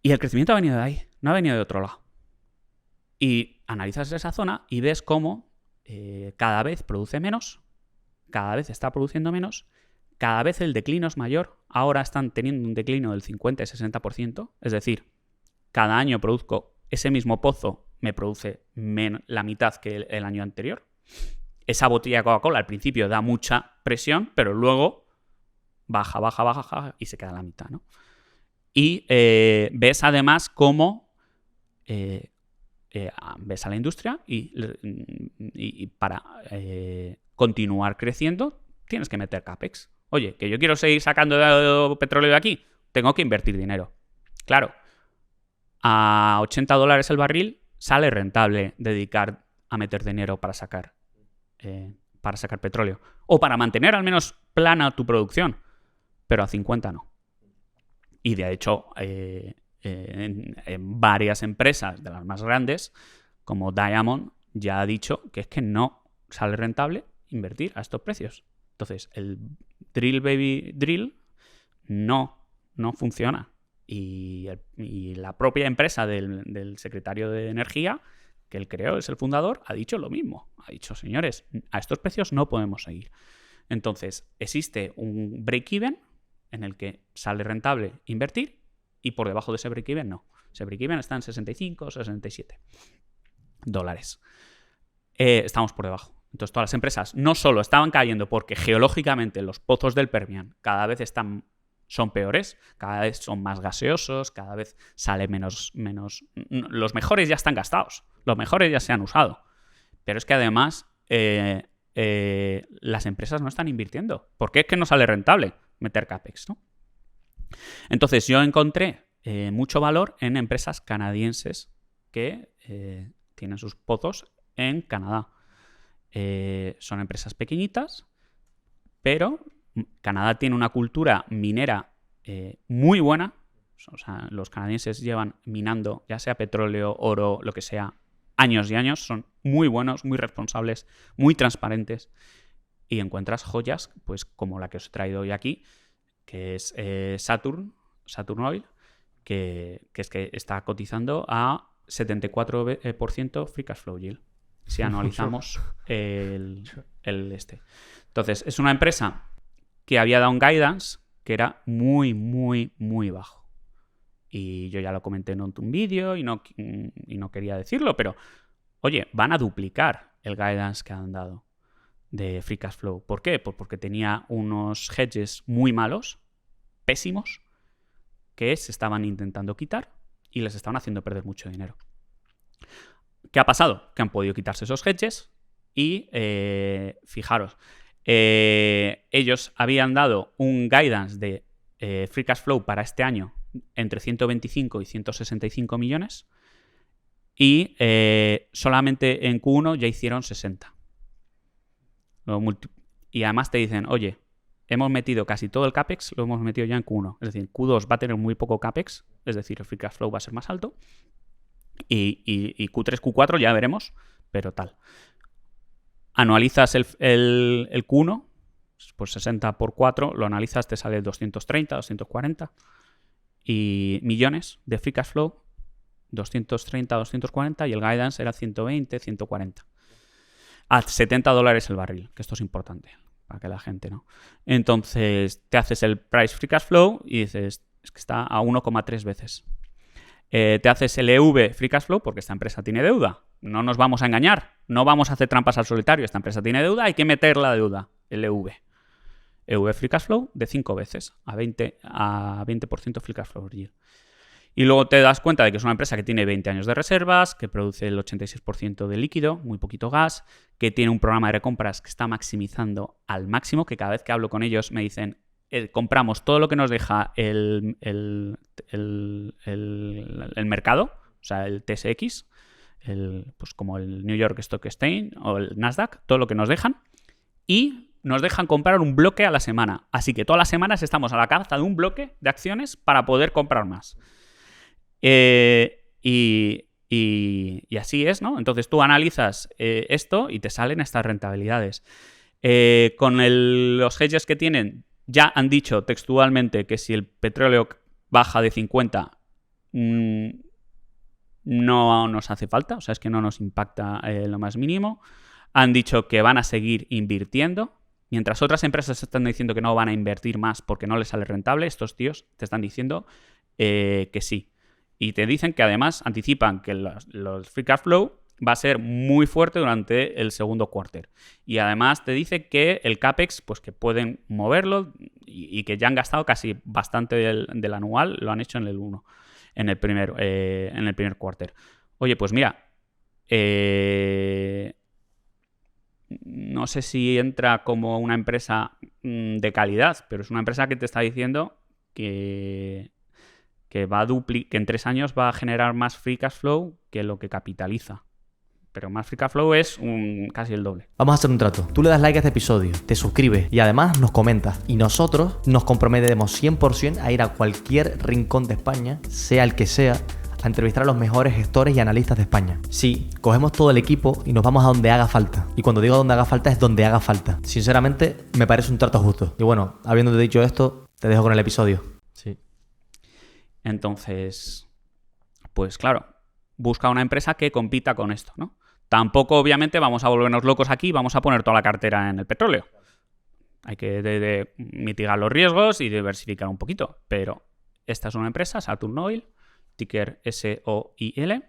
Y el crecimiento ha venido de ahí, no ha venido de otro lado. Y analizas esa zona y ves cómo cada vez produce menos, cada vez está produciendo menos, cada vez el declino es mayor. Ahora están teniendo un declino del 50 y 60%, es decir, cada año produzco ese mismo pozo, me produce la mitad que el año anterior. Esa botella de Coca-Cola al principio da mucha presión, pero luego baja y se queda a la mitad, ¿no? Y ves además cómo ves a la industria y para continuar creciendo tienes que meter CAPEX. Oye, que yo quiero seguir sacando petróleo de aquí, tengo que invertir dinero. Claro, a $80 el barril sale rentable dedicar a meter dinero para sacar petróleo. O para mantener al menos plana tu producción, pero a 50 no. Y de hecho, en varias empresas de las más grandes, como Diamond, ya ha dicho que es que no sale rentable invertir a estos precios. Entonces, el drill baby drill no funciona. Y la propia empresa del secretario de Energía, que él creó, es el fundador, ha dicho lo mismo. Ha dicho, señores, a estos precios no podemos seguir. Entonces, existe un break-even en el que sale rentable invertir y por debajo de ese break-even no. Ese break-even está en 65 o 67 dólares. Estamos por debajo. Entonces, todas las empresas no solo estaban cayendo porque geológicamente los pozos del Permian cada vez son peores, cada vez son más gaseosos, cada vez sale menos... Los mejores ya están gastados, los mejores ya se han usado. Pero es que además las empresas no están invirtiendo. ¿Por qué es que no sale rentable meter CAPEX, ¿no? Entonces yo encontré mucho valor en empresas canadienses que tienen sus pozos en Canadá. Son empresas pequeñitas, pero Canadá tiene una cultura minera muy buena. O sea, los canadienses llevan minando, ya sea petróleo, oro, lo que sea, años y años. Son muy buenos, muy responsables, muy transparentes. Y encuentras joyas, pues como la que os he traído hoy aquí, que es Saturn Oil, que es que está cotizando a 74% free cash flow yield. Si analizamos el este. Entonces, es una empresa que había dado un guidance que era muy, muy, muy bajo. Y yo ya lo comenté en un vídeo y no quería decirlo, pero oye, van a duplicar el guidance que han dado de free cash flow. ¿Por qué? Pues porque tenía unos hedges muy malos, pésimos, que se estaban intentando quitar y les estaban haciendo perder mucho dinero. ¿Qué ha pasado? Que han podido quitarse esos hedges y fijaros, ellos habían dado un guidance de free cash flow para este año entre 125 y 165 millones y solamente en Q1 ya hicieron 60. Y además te dicen, oye, hemos metido casi todo el CAPEX, lo hemos metido ya en Q1. Es decir, Q2 va a tener muy poco CAPEX, es decir, el free cash flow va a ser más alto. Y Q3, Q4 ya veremos, pero tal. Anualizas el Q1, pues 60 por 4, lo analizas, te sale 230, 240 y millones de free cash flow, 230, 240 y el guidance era 120, 140. A $70 el barril, que esto es importante para que la gente no. Entonces te haces el price free cash flow y dices, es que está a 1,3 veces. Te haces el EV free cash flow porque esta empresa tiene deuda. No nos vamos a engañar, no vamos a hacer trampas al solitario. Esta empresa tiene deuda, hay que meter la deuda, el EV. EV free cash flow de 5 veces a 20% free cash flow yield. Y luego te das cuenta de que es una empresa que tiene 20 años de reservas, que produce el 86% de líquido, muy poquito gas, que tiene un programa de recompras que está maximizando al máximo, que cada vez que hablo con ellos me dicen, compramos todo lo que nos deja el mercado, o sea, el TSX, pues como el New York Stock Exchange o el Nasdaq, todo lo que nos dejan, y nos dejan comprar un bloque a la semana. Así que todas las semanas estamos a la caza de un bloque de acciones para poder comprar más. Y así es, ¿no? Entonces tú analizas esto y te salen estas rentabilidades. Con los hedges que tienen, ya han dicho textualmente que si el petróleo baja de 50, no nos hace falta, o sea, es que no nos impacta lo más mínimo. Han dicho que van a seguir invirtiendo. Mientras otras empresas están diciendo que no van a invertir más porque no les sale rentable, estos tíos te están diciendo que sí. Y te dicen que además anticipan que los free cash flow va a ser muy fuerte durante el segundo quarter. Y además te dice que el CAPEX, pues que pueden moverlo y que ya han gastado casi bastante del anual, lo han hecho en el 1, en el primer quarter. Oye, pues mira, no sé si entra como una empresa de calidad, pero es una empresa que te está diciendo que en 3 años va a generar más free cash flow que lo que capitaliza. Pero más free cash flow es casi el doble. Vamos a hacer un trato. Tú le das like a este episodio, te suscribes y además nos comentas. Y nosotros nos comprometemos 100% a ir a cualquier rincón de España, sea el que sea, a entrevistar a los mejores gestores y analistas de España. Sí, cogemos todo el equipo y nos vamos a donde haga falta. Y cuando digo donde haga falta, es donde haga falta. Sinceramente, me parece un trato justo. Y bueno, habiéndote dicho esto, te dejo con el episodio. Sí. Entonces, pues claro, busca una empresa que compita con esto, ¿no? Tampoco, obviamente, vamos a volvernos locos aquí y vamos a poner toda la cartera en el petróleo. Hay que mitigar los riesgos y diversificar un poquito. Pero esta es una empresa, Saturn Oil, ticker SOIL,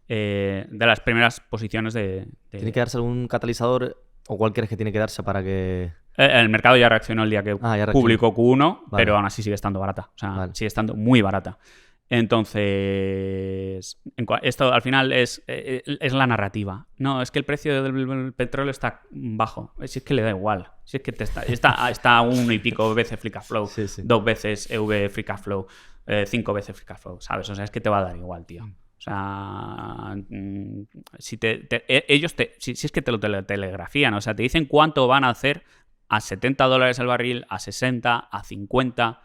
de las primeras posiciones de... ¿Tiene que darse algún catalizador o cuál crees que tiene que darse para que...? El mercado ya reaccionó el día que publicó Q1, vale. Pero aún así sigue estando barata. O sea, vale. Sigue estando muy barata. Entonces, esto al final es la narrativa. No, es que el precio del petróleo está bajo. Si es que le da igual. Si es que está 1 y pico veces free cash flow, sí. 2 veces EV free cash flow, 5 veces free cash flow, ¿sabes? O sea, es que te va a dar igual, tío. O sea, si es que te lo telegrafían, o sea, te dicen cuánto van a hacer a $70 el barril, a 60, a 50.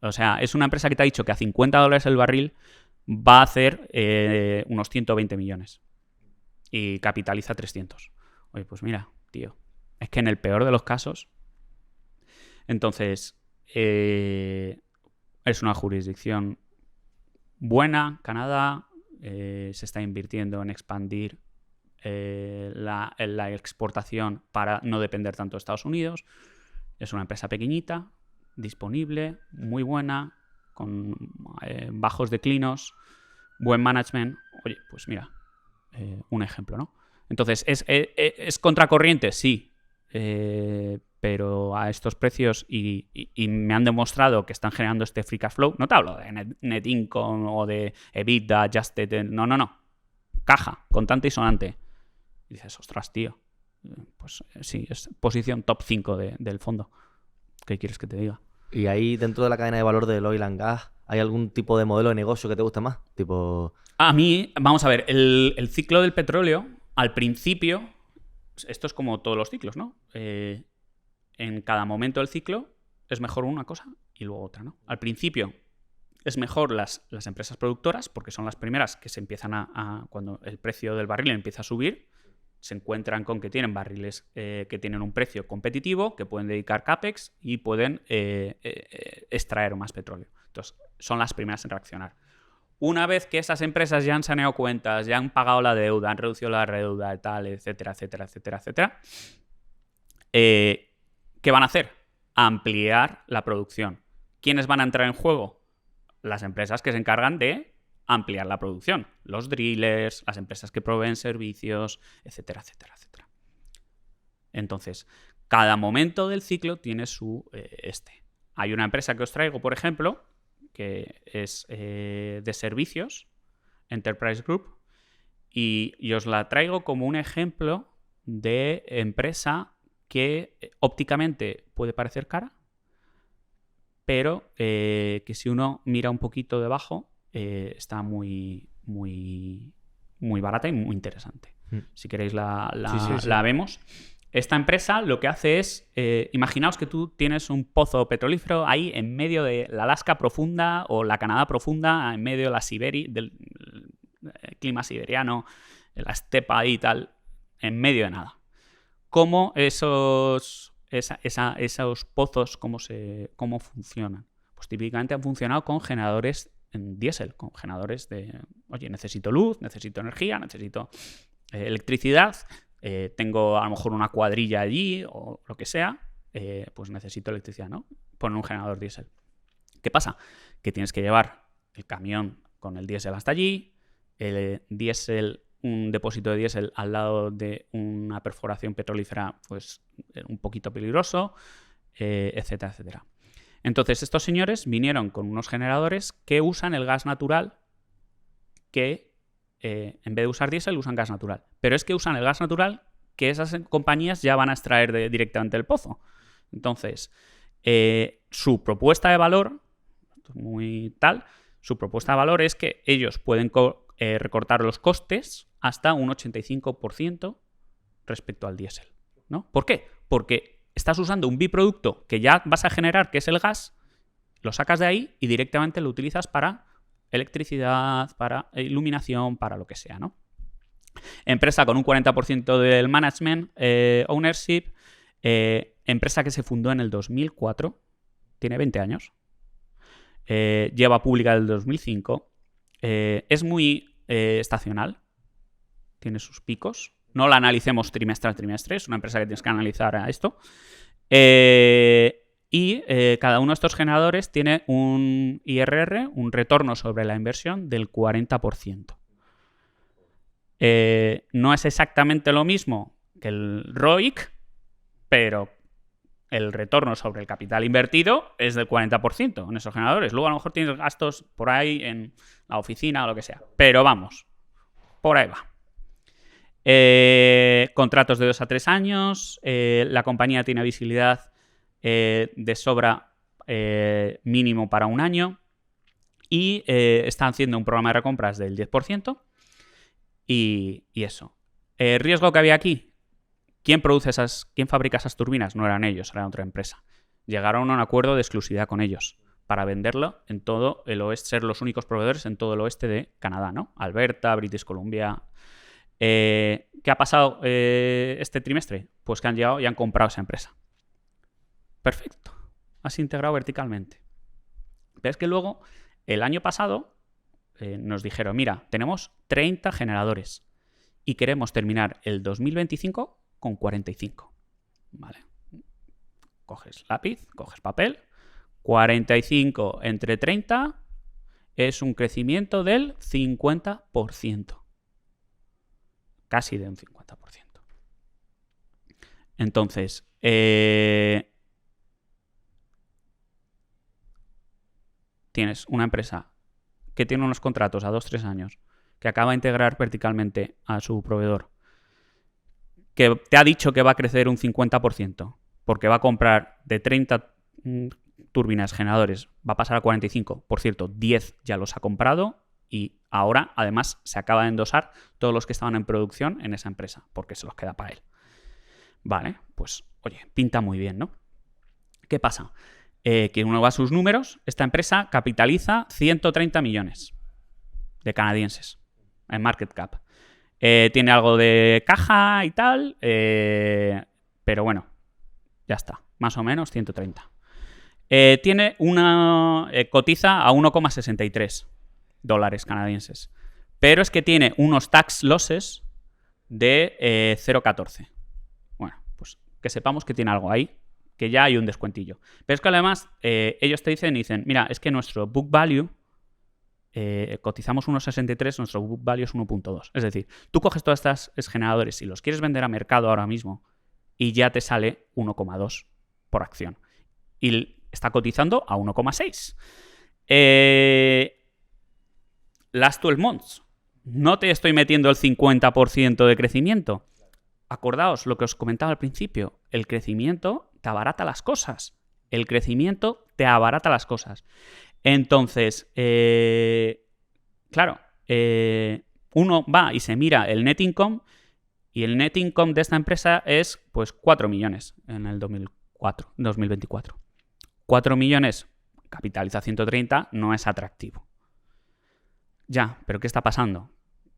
O sea, es una empresa que te ha dicho que a $50 el barril va a hacer unos 120 millones y capitaliza 300. Oye, pues mira, tío, es que en el peor de los casos, entonces, es una jurisdicción buena, Canadá, se está invirtiendo en expandir la exportación para no depender tanto de Estados Unidos. Es una empresa pequeñita, disponible, muy buena, con bajos declinos, buen management. Oye, pues mira, un ejemplo, ¿no? Entonces, ¿es contracorriente? Sí. Pero a estos precios y me han demostrado que están generando este free cash flow. No te hablo de net income o de EBITDA, adjusted. No. Caja, contante y sonante. Y dices, ostras, tío. Pues sí, es posición top 5 del fondo. ¿Qué quieres que te diga? ¿Y ahí dentro de la cadena de valor del oil and gas hay algún tipo de modelo de negocio que te guste más? Tipo... A mí, vamos a ver, el ciclo del petróleo, al principio, esto es como todos los ciclos, ¿no? En cada momento del ciclo es mejor una cosa y luego otra, ¿no? Al principio es mejor las empresas productoras porque son las primeras que se empiezan cuando el precio del barril empieza a subir, se encuentran con que tienen barriles que tienen un precio competitivo, que pueden dedicar CAPEX y pueden extraer más petróleo. Entonces, son las primeras en reaccionar. Una vez que esas empresas ya han saneado cuentas, ya han pagado la deuda, han reducido la deuda, tal, etcétera, ¿qué van a hacer? Ampliar la producción. ¿Quiénes van a entrar en juego? Las empresas que se encargan de ampliar la producción. Los drillers, las empresas que proveen servicios, etcétera. Entonces, cada momento del ciclo tiene su Hay una empresa que os traigo, por ejemplo, que es de servicios, Enterprise Group, y os la traigo como un ejemplo de empresa que ópticamente puede parecer cara, pero que si uno mira un poquito debajo está muy barata y muy interesante. Si queréis la vemos. Esta empresa lo que hace es, imaginaos que tú tienes un pozo petrolífero ahí en medio de la Alaska profunda o la Canadá profunda, en medio de la Siberia, del clima siberiano, la estepa y tal, en medio de nada. ¿Cómo esos pozos, cómo funcionan? Pues típicamente han funcionado con generadores en diésel, con generadores de, oye, necesito luz, necesito energía, necesito electricidad, tengo a lo mejor una cuadrilla allí o lo que sea, pues necesito electricidad, ¿no? Poner un generador diésel. ¿Qué pasa? Que tienes que llevar el camión con el diésel hasta allí, el diésel, un depósito de diésel al lado de una perforación petrolífera, pues un poquito peligroso, etcétera. Entonces, estos señores vinieron con unos generadores que usan el gas natural, que en vez de usar diésel, usan gas natural. Pero es que usan el gas natural que esas compañías ya van a extraer directamente del pozo. Entonces, su propuesta de valor, su propuesta de valor es que ellos pueden recortar los costes hasta un 85% respecto al diésel, ¿no? ¿Por qué? Porque estás usando un biproducto que ya vas a generar, que es el gas, lo sacas de ahí y directamente lo utilizas para electricidad, para iluminación, para lo que sea, ¿no? Empresa con un 40% del management, ownership, empresa que se fundó en el 2004, tiene 20 años, lleva pública desde el 2005, es muy estacional, tiene sus picos. No la analicemos trimestre a trimestre, es una empresa que tienes que analizar a esto. Y cada uno de estos generadores tiene un IRR, un retorno sobre la inversión del 40%. No es exactamente lo mismo que el ROIC, pero el retorno sobre el capital invertido es del 40% en esos generadores. Luego a lo mejor tienes gastos por ahí en la oficina o lo que sea. Pero vamos, por ahí va. Contratos de 2 a 3 años. La compañía tiene visibilidad de sobra mínimo para un año. Y están haciendo un programa de recompras del 10%. Y eso. ¿Riesgo que había aquí? ¿quién fabrica esas turbinas? No eran ellos, era otra empresa. Llegaron a un acuerdo de exclusividad con ellos para venderlo en todo el oeste, ser los únicos proveedores en todo el oeste de Canadá, ¿no? Alberta, British Columbia. ¿Qué ha pasado este trimestre? Pues que han llegado y han comprado esa empresa. Perfecto. Has integrado verticalmente. Pero es que luego, el año pasado, nos dijeron, mira, tenemos 30 generadores y queremos terminar el 2025 con 45. Vale. Coges lápiz, coges papel. 45 entre 30 es un crecimiento del 50%. Casi de un 50%. Entonces, tienes una empresa que tiene unos contratos a 2-3 años, que acaba de integrar verticalmente a su proveedor, que te ha dicho que va a crecer un 50%, porque va a comprar de 30 turbinas, generadores, va a pasar a 45. Por cierto, 10 ya los ha comprado y ahora, además, se acaba de endosar todos los que estaban en producción en esa empresa, porque se los queda para él. Vale, pues, oye, pinta muy bien, ¿no? ¿Qué pasa? Que uno va a sus números, esta empresa capitaliza 130 millones de canadienses en market cap. Tiene algo de caja y tal, pero bueno, ya está, más o menos 130. Tiene cotiza a 1,63 dólares canadienses, pero es que tiene unos tax losses de 0,14. Bueno, pues que sepamos que tiene algo ahí, que ya hay un descuentillo. Pero es que además ellos te dicen, mira, es que nuestro book value, cotizamos 1,63, nuestro book value es 1,2. Es decir, tú coges todas estas generadores y los quieres vender a mercado ahora mismo y ya te sale 1,2 por acción. Y está cotizando a 1,6. Last 12 months. No te estoy metiendo el 50% de crecimiento. Acordaos lo que os comentaba al principio. El crecimiento te abarata las cosas. El crecimiento te abarata las cosas. Entonces, claro, uno va y se mira el net income y el net income de esta empresa es pues 4 millones en el 2024. 4 millones, capitaliza 130, no es atractivo. Ya, pero ¿qué está pasando?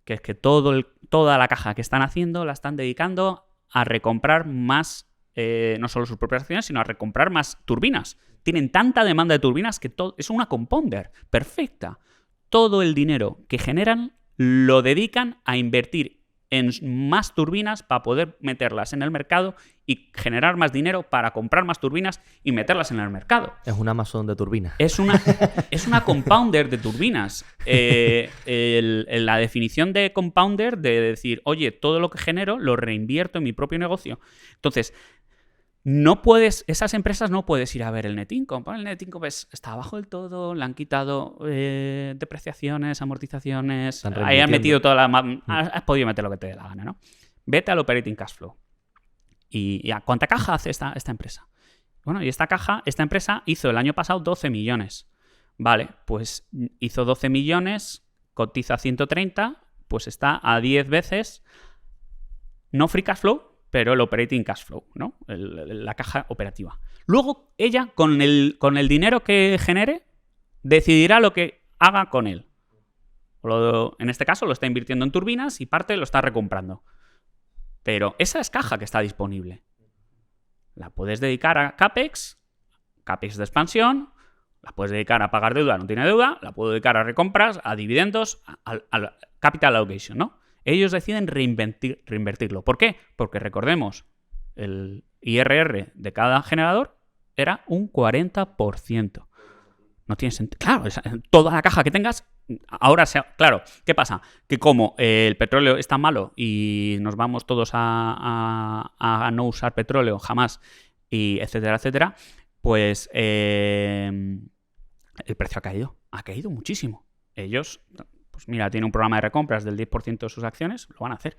Que es que toda la caja que están haciendo la están dedicando a recomprar más, no solo sus propias acciones, sino a recomprar más turbinas. Tienen tanta demanda de turbinas que es una compounder perfecta. Todo el dinero que generan lo dedican a invertir en más turbinas para poder meterlas en el mercado y generar más dinero para comprar más turbinas y meterlas en el mercado. Es un Amazon de turbinas. Es una compounder de turbinas. La definición de compounder de decir, oye, todo lo que genero lo reinvierto en mi propio negocio. Entonces, esas empresas no puedes ir a ver el net income. El net income está abajo del todo, le han quitado depreciaciones, amortizaciones, ahí han metido toda la... Has podido meter lo que te dé la gana, ¿no? Vete al operating cash flow. ¿Y a cuánta caja hace esta empresa? Bueno, y esta empresa hizo el año pasado 12 millones. Vale, pues hizo 12 millones, cotiza 130, pues está a 10 veces, no free cash flow, pero el operating cash flow, ¿no? La caja operativa. Luego, ella, con el dinero que genere, decidirá lo que haga con él. En este caso, lo está invirtiendo en turbinas y parte lo está recomprando. Pero esa es caja que está disponible. La puedes dedicar a CAPEX de expansión, la puedes dedicar a pagar deuda, no tiene deuda, la puedo dedicar a recompras, a dividendos, a capital allocation, ¿no? Ellos deciden reinvertirlo. ¿Por qué? Porque recordemos, el IRR de cada generador era un 40%. No tiene sentido. Claro, toda la caja que tengas, ahora claro, ¿qué pasa? Que como el petróleo está malo y nos vamos todos a no usar petróleo jamás, y etcétera, etcétera, pues el precio ha caído muchísimo. Ellos... Pues mira, tiene un programa de recompras del 10% de sus acciones, lo van a hacer.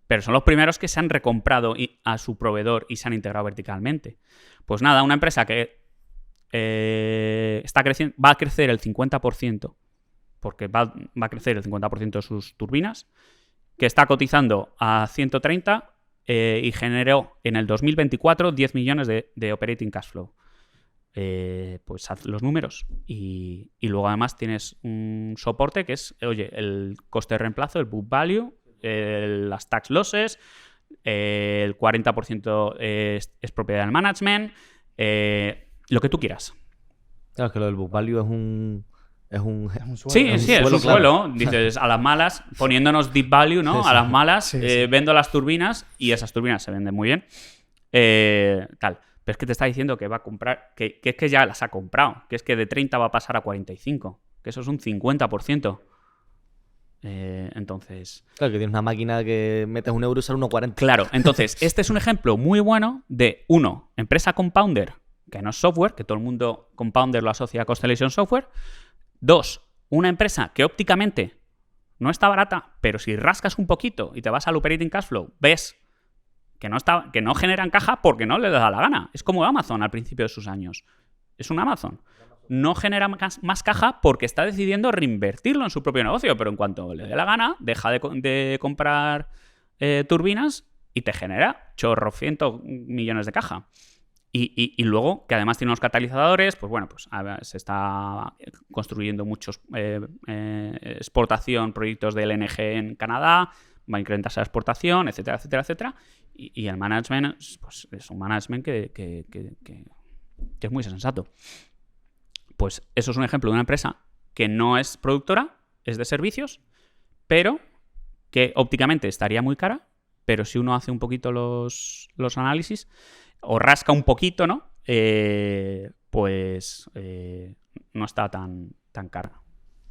Pero son los primeros que se han recomprado a su proveedor y se han integrado verticalmente. Pues nada, una empresa que está creciendo, va a crecer el 50%, porque va a crecer el 50% de sus turbinas, que está cotizando a 130, y generó en el 2024 10 millones de operating cash flow. Pues haz los números y luego además tienes un soporte que es, oye, el coste de reemplazo, el book value, las tax losses, el 40% es propiedad del management, lo que tú quieras. Claro, es que lo del book value es un suelo. Sí, un sí, es suelo, un claro. suelo. Dices, a las malas, poniéndonos deep value, ¿no? Sí, sí. A las malas, Sí, sí. vendo las turbinas y esas turbinas se venden muy bien. Tal. Pero es que te está diciendo que va a comprar, que es que ya las ha comprado, que es que de 30 va a pasar a 45, que eso es un 50%. Entonces, Claro, que tienes una máquina que metes €1 y sale 1,40. claro, entonces, este es un ejemplo muy bueno de, uno, empresa compounder, que no es software, que todo el mundo compounder lo asocia a Constellation Software. Dos, una empresa que ópticamente no está barata, pero si rascas un poquito y te vas al operating cash flow, ves que no generan caja porque no le da la gana. Es como Amazon al principio de sus años. Es un Amazon. No genera más caja porque está decidiendo reinvertirlo en su propio negocio, pero en cuanto le dé la gana, deja de comprar turbinas y te genera chorrocientos millones de caja. Y luego, que además tiene unos catalizadores, pues bueno, pues se está construyendo muchos exportación, proyectos de LNG en Canadá, va a incrementarse la exportación, etcétera, etcétera, etcétera. Y el management, pues es un management que es muy sensato. Pues eso es un ejemplo de una empresa que no es productora, es de servicios, pero que ópticamente estaría muy cara, pero si uno hace un poquito los análisis o rasca un poquito, ¿no? Pues no está tan cara.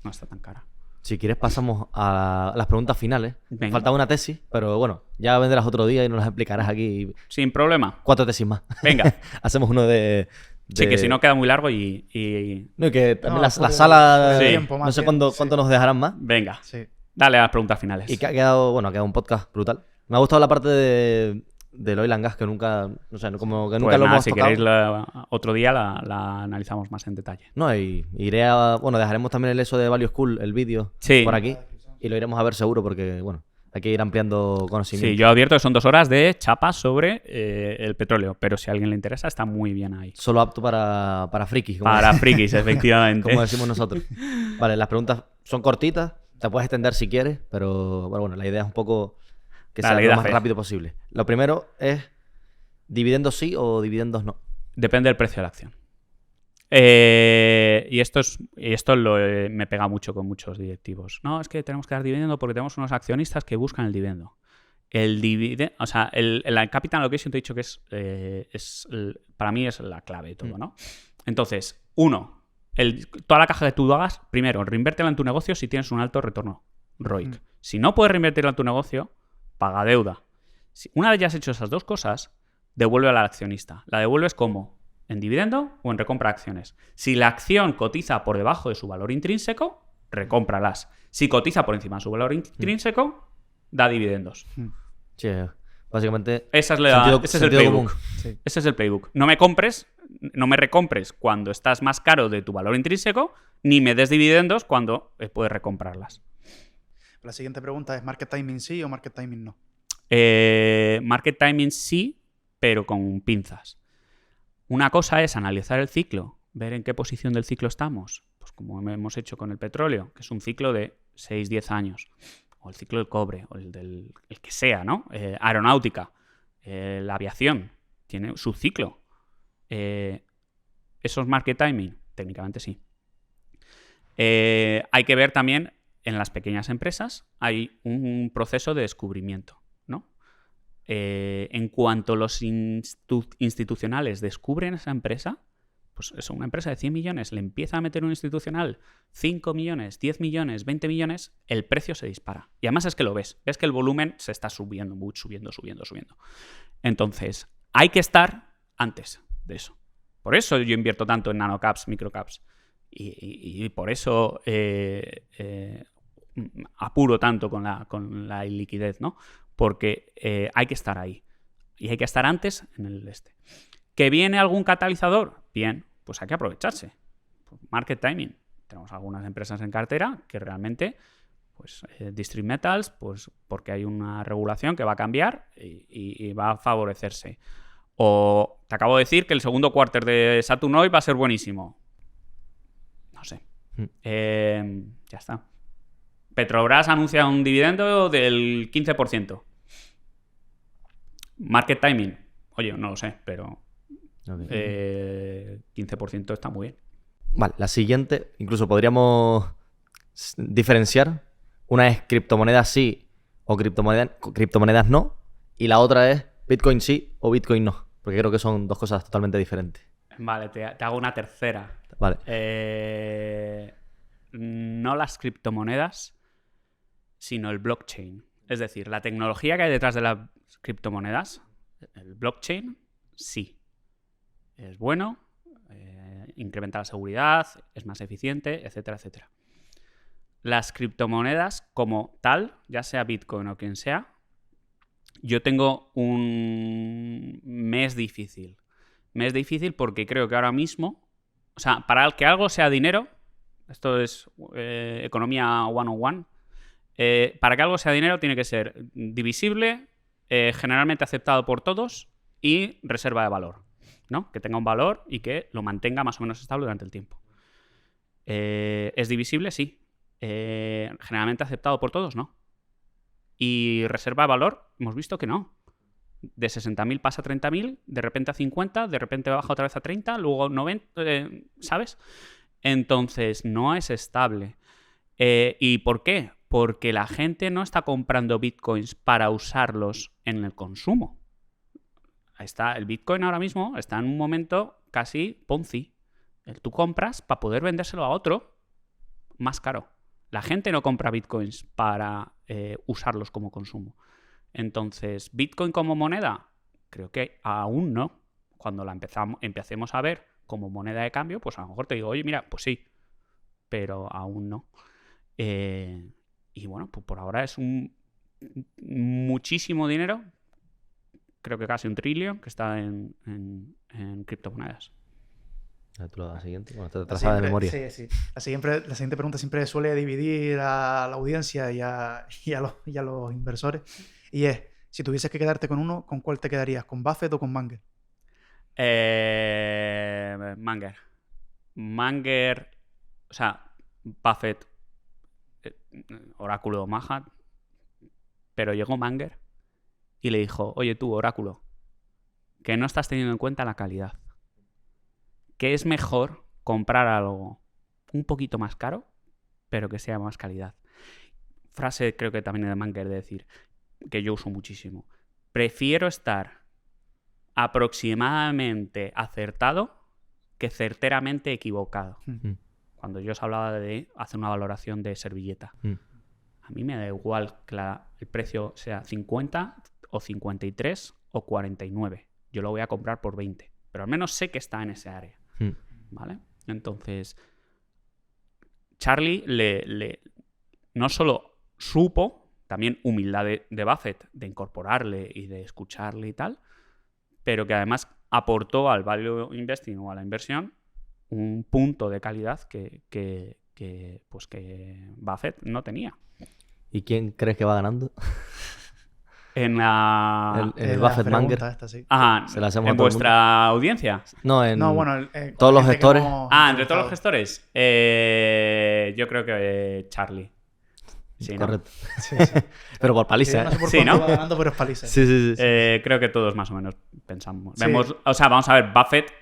No está tan cara. Si quieres pasamos a las preguntas finales. Venga. Falta una tesis, pero bueno, ya vendrás otro día y nos las explicarás aquí. Sin problema. 4 tesis más. Venga. Hacemos uno de... Sí, que si no queda muy largo y... No, y que también No, la por sala... el Sí. tiempo, No más sé bien, cuánto nos dejarán más. Venga. Sí. Dale a las preguntas finales. Y que ha quedado un podcast brutal. Me ha gustado la parte del oil and gas, que nunca... No sé, como que nunca Pues lo nada, hemos si tocado. queréis otro día la analizamos más en detalle. No, y iré a... Bueno, dejaremos también el eso de Value School, el vídeo, Sí. por aquí. Y lo iremos a ver seguro porque, bueno, hay que ir ampliando conocimiento. Sí, yo advierto que son 2 horas de chapa sobre el petróleo, pero si a alguien le interesa, está muy bien ahí. Solo apto para frikis. Para frikis, efectivamente. Como decimos nosotros. Vale, las preguntas son cortitas, te puedes extender si quieres, pero bueno, la idea es un poco que sea Dale, lo da más fe. rápido posible. Lo primero es, ¿dividendos sí o dividendos no? Depende del precio de la acción. Y esto me pega mucho con muchos directivos. No, es que tenemos que dar dividendo porque tenemos unos accionistas que buscan el dividendo. El dividendo, o sea, la capital allocation te he dicho que para mí es la clave de todo, ¿no? Entonces, uno, toda la caja que tú hagas, primero, reinvértela en tu negocio si tienes un alto retorno ROIC. Si no puedes reinvertirla en tu negocio, paga deuda. Una vez ya has hecho esas dos cosas, devuelve al accionista. ¿La devuelves cómo? ¿En dividendo o en recompra de acciones? Si la acción cotiza por debajo de su valor intrínseco, recómpralas. Si cotiza por encima de su valor intrínseco, da dividendos. Sí, básicamente... Ese es el sentido playbook. común. Sí. Ese es el playbook. No me recompres cuando estás más caro de tu valor intrínseco, ni me des dividendos cuando puedes recomprarlas. La siguiente pregunta es, ¿market timing sí o market timing no? Market timing sí, pero con pinzas. Una cosa es analizar el ciclo, ver en qué posición del ciclo estamos, pues como hemos hecho con el petróleo, que es un ciclo de 6-10 años, o el ciclo del cobre, o el que sea, ¿no? Aeronáutica, la aviación, tiene su ciclo. ¿Eso es market timing? Técnicamente sí. Hay que ver también, en las pequeñas empresas, hay un proceso de descubrimiento, ¿no? En cuanto los institucionales descubren esa empresa, pues eso, una empresa de 100 millones le empieza a meter un institucional 5 millones, 10 millones, 20 millones, el precio se dispara. Y además es que lo ves que el volumen se está subiendo. Entonces, hay que estar antes de eso. Por eso yo invierto tanto en nanocaps, microcaps. Y por eso apuro tanto con la liquidez, ¿no? Porque hay que estar ahí. Y hay que estar antes en el este. ¿Que viene algún catalizador? Bien, pues hay que aprovecharse. Market timing. Tenemos algunas empresas en cartera que realmente Discrete Metals, pues porque hay una regulación que va a cambiar y va a favorecerse. O te acabo de decir que el segundo quarter de Saturn hoy va a ser buenísimo. No sé. Ya está. Petrobras anuncia un dividendo del 15%. Market timing. Oye, no lo sé, pero 15% está muy bien. Vale, la siguiente, incluso podríamos diferenciar. Una es criptomonedas sí o criptomonedas no. Y la otra es Bitcoin sí o Bitcoin no. Porque creo que son dos cosas totalmente diferentes. Vale, te hago una tercera. Vale. No las criptomonedas, sino el blockchain. Es decir, la tecnología que hay detrás de las criptomonedas, el blockchain, sí. Es bueno, incrementa la seguridad, es más eficiente, etcétera, etcétera. Las criptomonedas como tal, ya sea Bitcoin o quien sea, yo tengo un mes difícil. Mes difícil porque creo que ahora mismo, o sea, para que algo sea dinero, esto es economía 101, para que algo sea dinero tiene que ser divisible, generalmente aceptado por todos y reserva de valor, ¿no? Que tenga un valor y que lo mantenga más o menos estable durante el tiempo. ¿Es divisible? Sí. Generalmente aceptado por todos, ¿no? Y reserva de valor, hemos visto que no. De 60.000 pasa a 30.000, de repente a 50, de repente baja otra vez a 30, luego 90, ¿sabes? Entonces, no es estable. ¿Y por qué? Porque la gente no está comprando bitcoins para usarlos en el consumo. El bitcoin ahora mismo está en un momento casi Ponzi. Tú compras para poder vendérselo a otro más caro. La gente no compra bitcoins para usarlos como consumo. Entonces, ¿Bitcoin como moneda? Creo que aún no. Cuando la empecemos a ver como moneda de cambio, pues a lo mejor te digo, oye, mira, pues sí, pero aún no. Y bueno, pues por ahora es muchísimo dinero, creo que casi 1 trillón, que está en criptomonedas. ¿Tú la siguiente? Bueno, te trazaba de memoria. Sí. La siguiente pregunta siempre suele dividir a la audiencia y a los inversores. Y es, si tuvieses que quedarte con uno, ¿con cuál te quedarías? ¿Con Buffett o con Munger? Munger, o sea, Buffett, oráculo Mahat, pero llegó Munger y le dijo, oye tú, oráculo, que no estás teniendo en cuenta la calidad. Que es mejor comprar algo un poquito más caro, pero que sea más calidad. Frase creo que también de Munger de decir, que yo uso muchísimo. Prefiero estar aproximadamente acertado que certeramente equivocado. Cuando yo os hablaba de hacer una valoración de servilleta. A mí me da igual que el precio sea 50 o 53 o 49. Yo lo voy a comprar por 20. Pero al menos sé que está en ese área. ¿Vale? Entonces, Charlie no solo supo, también humildad de Buffett, de incorporarle y de escucharle y tal, pero que además aportó al value investing o a la inversión un punto de calidad que Buffett no tenía. ¿Y quién crees que va ganando? En el Buffett Munger. Sí. Se la hacemos en vuestra audiencia. No, en bueno, todos los gestores. Entre todos los gestores. Yo creo que Charlie. Sí, correcto. ¿No? Sí. Pero por paliza. No sé por sí, cuánto ¿no? va ganando, pero es paliza. Sí. Creo que todos más o menos pensamos. Sí. Vamos a ver, Buffett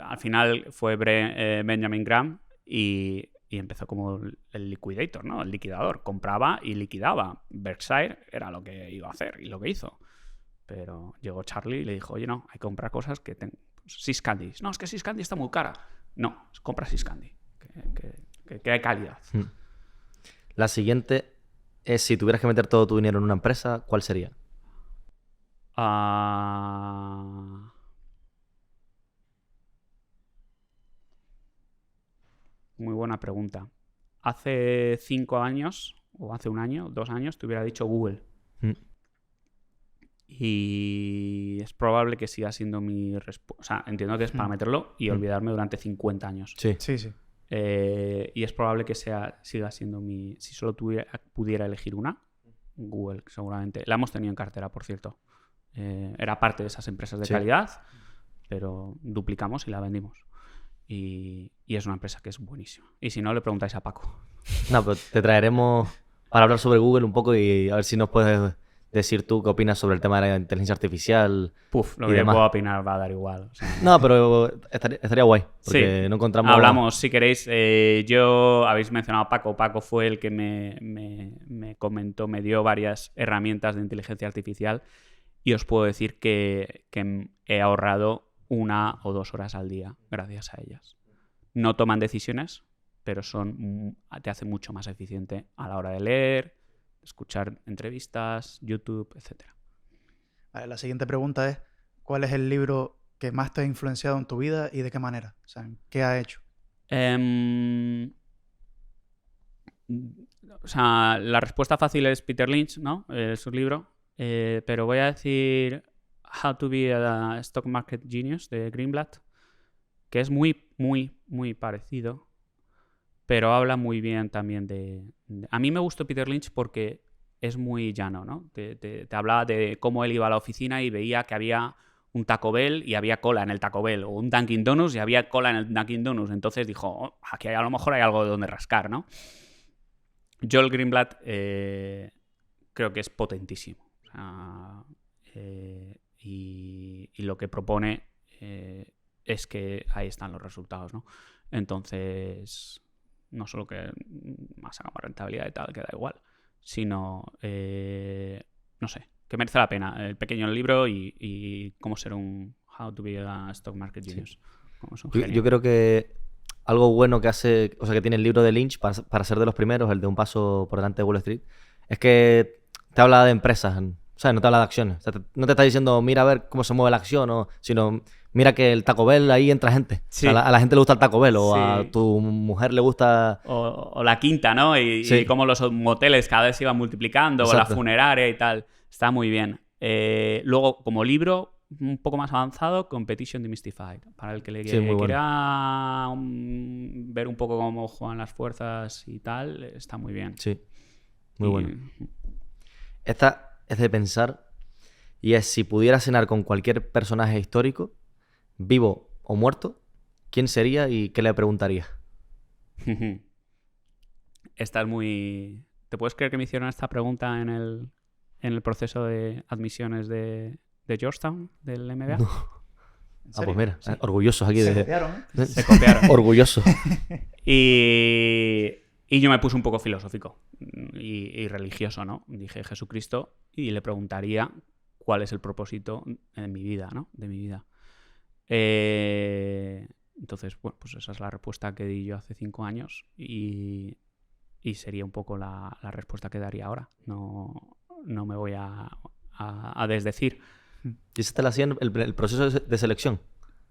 al final fue Benjamin Graham y empezó como el liquidator, ¿no? El liquidador. Compraba y liquidaba. Berkshire era lo que iba a hacer y lo que hizo. Pero llegó Charlie y le dijo, oye, no, hay que comprar cosas que tengan... Syscandy. No, es que Syscandy está muy cara. No, compra Syscandy. Que hay calidad. La siguiente es, si tuvieras que meter todo tu dinero en una empresa, ¿cuál sería? Muy buena pregunta. Hace 5 años, o hace 1 año, 2 años, te hubiera dicho Google. Y es probable que siga siendo mi respuesta. O sea, entiendo que es para meterlo y olvidarme durante 50 años. Sí. Y es probable que siga siendo mi... Si solo pudiera elegir una, Google, seguramente. La hemos tenido en cartera, por cierto. Era parte de esas empresas de calidad, pero duplicamos y la vendimos. Y es una empresa que es buenísima. Y si no, le preguntáis a Paco. No, pero te traeremos para hablar sobre Google un poco y a ver si nos puedes decir tú qué opinas sobre el tema de la inteligencia artificial. Lo y que demás. puedo opinar va a dar igual. O sea, No, pero estaría guay, porque no encontramos... Hablamos, si queréis. Habéis mencionado a Paco. Paco fue el que me comentó, me dio varias herramientas de inteligencia artificial y os puedo decir que he ahorrado 1 o 2 horas al día gracias a ellas. No toman decisiones, pero te hacen mucho más eficiente a la hora de leer, escuchar entrevistas, YouTube, etc. Vale, la siguiente pregunta es, ¿cuál es el libro que más te ha influenciado en tu vida y de qué manera? O sea, ¿qué ha hecho? O sea, la respuesta fácil es Peter Lynch, ¿no? Su libro. Pero voy a decir How to be a Stock Market Genius de Greenblatt, que es muy, muy, muy parecido, pero habla muy bien también A mí me gustó Peter Lynch porque es muy llano, ¿no? Te hablaba de cómo él iba a la oficina y veía que había un Taco Bell y había cola en el Taco Bell, o un Dunkin' Donuts y había cola en el Dunkin' Donuts. Entonces dijo, oh, aquí a lo mejor hay algo de donde rascar, ¿no? Joel Greenblatt creo que es potentísimo. O sea, y lo que propone es que ahí están los resultados, ¿no? Entonces, no solo que más sacamos rentabilidad y tal, que da igual, sino, no sé, que merece la pena el pequeño libro y cómo ser How to be a Stock Market Genius. Yo creo que algo bueno que hace, o sea, que tiene el libro de Lynch para ser de los primeros, el de Un paso por delante de Wall Street, es que te habla de empresas, ¿sabes? No te habla de acciones. O sea, no te está diciendo, mira a ver cómo se mueve la acción, sino mira que el Taco Bell, ahí entra gente. Sí. O sea, a la gente le gusta el Taco Bell, o a tu mujer le gusta... O la quinta, ¿no? Y cómo los moteles cada vez se iban multiplicando, Exacto. o la funeraria y tal. Está muy bien. Luego, como libro, un poco más avanzado, Competition Demystified. Para el que le quiera ver un poco cómo juegan las fuerzas y tal, está muy bien. Sí, muy bueno. Esta es de pensar, y es: si pudieras cenar con cualquier personaje histórico, vivo o muerto, ¿quién sería y qué le preguntarías? Esta es muy... ¿Te puedes creer que me hicieron esta pregunta en el proceso de admisiones de Georgetown, del MBA? No. Pues mira, sí. Orgullosos aquí Se de... copiaron, ¿eh? Se copiaron. Orgullosos. Y yo me puse un poco filosófico y religioso, ¿no? Dije Jesucristo y le preguntaría cuál es el propósito en mi vida, ¿no? De mi vida. Entonces, bueno, pues esa es la respuesta que di yo hace 5 años y sería un poco la respuesta que daría ahora. No me voy a desdecir. ¿Y esa te la hacían el proceso de selección?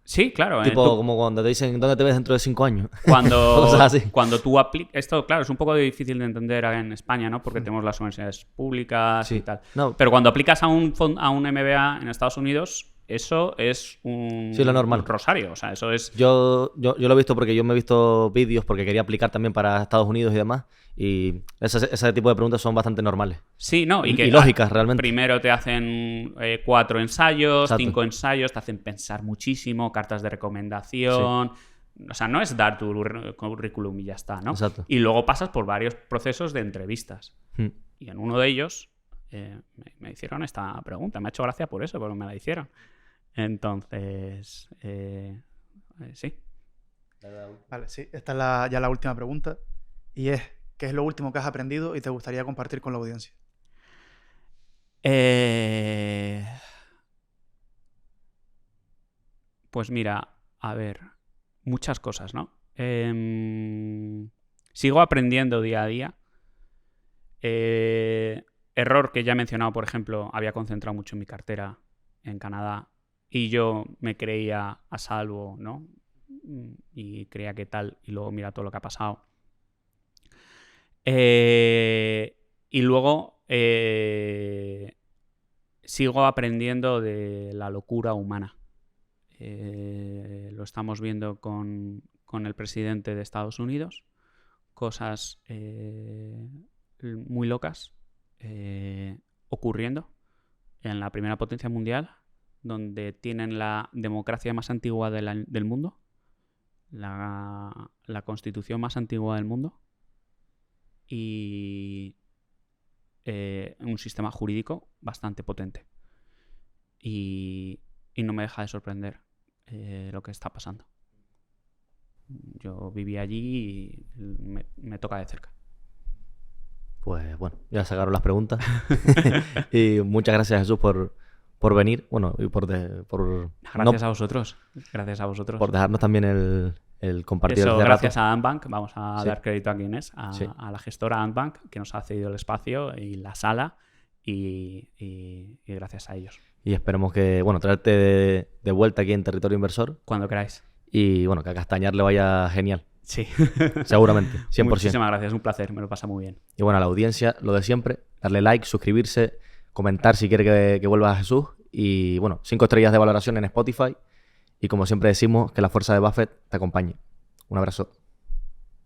Sí, claro. Tipo como cuando te dicen, ¿dónde te ves dentro de 5 años? Cuando tú aplicas... Esto, claro, es un poco difícil de entender en España, ¿no? Porque tenemos las universidades públicas y tal. No. Pero cuando aplicas a un MBA en Estados Unidos, eso es lo normal. Un rosario. O sea, eso es... Yo lo he visto porque yo me he visto vídeos porque quería aplicar también para Estados Unidos y demás. Y ese tipo de preguntas son bastante normales. Sí, ¿no? Y lógicas, realmente. Primero te hacen 4 ensayos, Exacto. 5 ensayos, te hacen pensar muchísimo, cartas de recomendación. Sí. O sea, no es dar tu currículum y ya está, ¿no? Exacto. Y luego pasas por varios procesos de entrevistas. Y en uno de ellos me hicieron esta pregunta. Me ha hecho gracia por eso, porque me la hicieron. Entonces, sí. Vale, sí. Esta es ya la última pregunta. Y es, ¿qué es lo último que has aprendido y te gustaría compartir con la audiencia? Pues mira, a ver, muchas cosas, ¿no? Sigo aprendiendo día a día. Error que ya he mencionado, por ejemplo, había concentrado mucho en mi cartera en Canadá y yo me creía a salvo, ¿no? Y creía que tal, y luego mira todo lo que ha pasado. Y luego sigo aprendiendo de la locura humana. Lo estamos viendo con con el presidente de Estados Unidos, cosas muy locas ocurriendo en la primera potencia mundial, donde tienen la democracia más antigua del mundo, la constitución más antigua del mundo y un sistema jurídico bastante potente. Y no me deja de sorprender lo que está pasando. Yo viví allí y me toca de cerca. Pues bueno, ya sacaron las preguntas. Y muchas gracias, Jesús, por venir. Bueno, y Gracias a vosotros. Gracias a vosotros. por dejarnos también el compartir Eso, este gracias rato. a Antbank. Vamos a Sí. dar crédito a quien es, Sí. a la gestora Antbank, que nos ha cedido el espacio y la sala. Y gracias a ellos. Y esperemos que, bueno, traerte de vuelta aquí en Territorio Inversor. Cuando queráis. Y bueno, que a Castañar le vaya genial. Sí. Seguramente, 100%. Muchísimas gracias, un placer, me lo pasa muy bien. Y bueno, a la audiencia, lo de siempre, darle like, suscribirse, comentar si quiere que vuelva a Jesús. Y bueno, 5 estrellas de valoración en Spotify. Y como siempre decimos, que la fuerza de Buffett te acompañe. Un abrazo.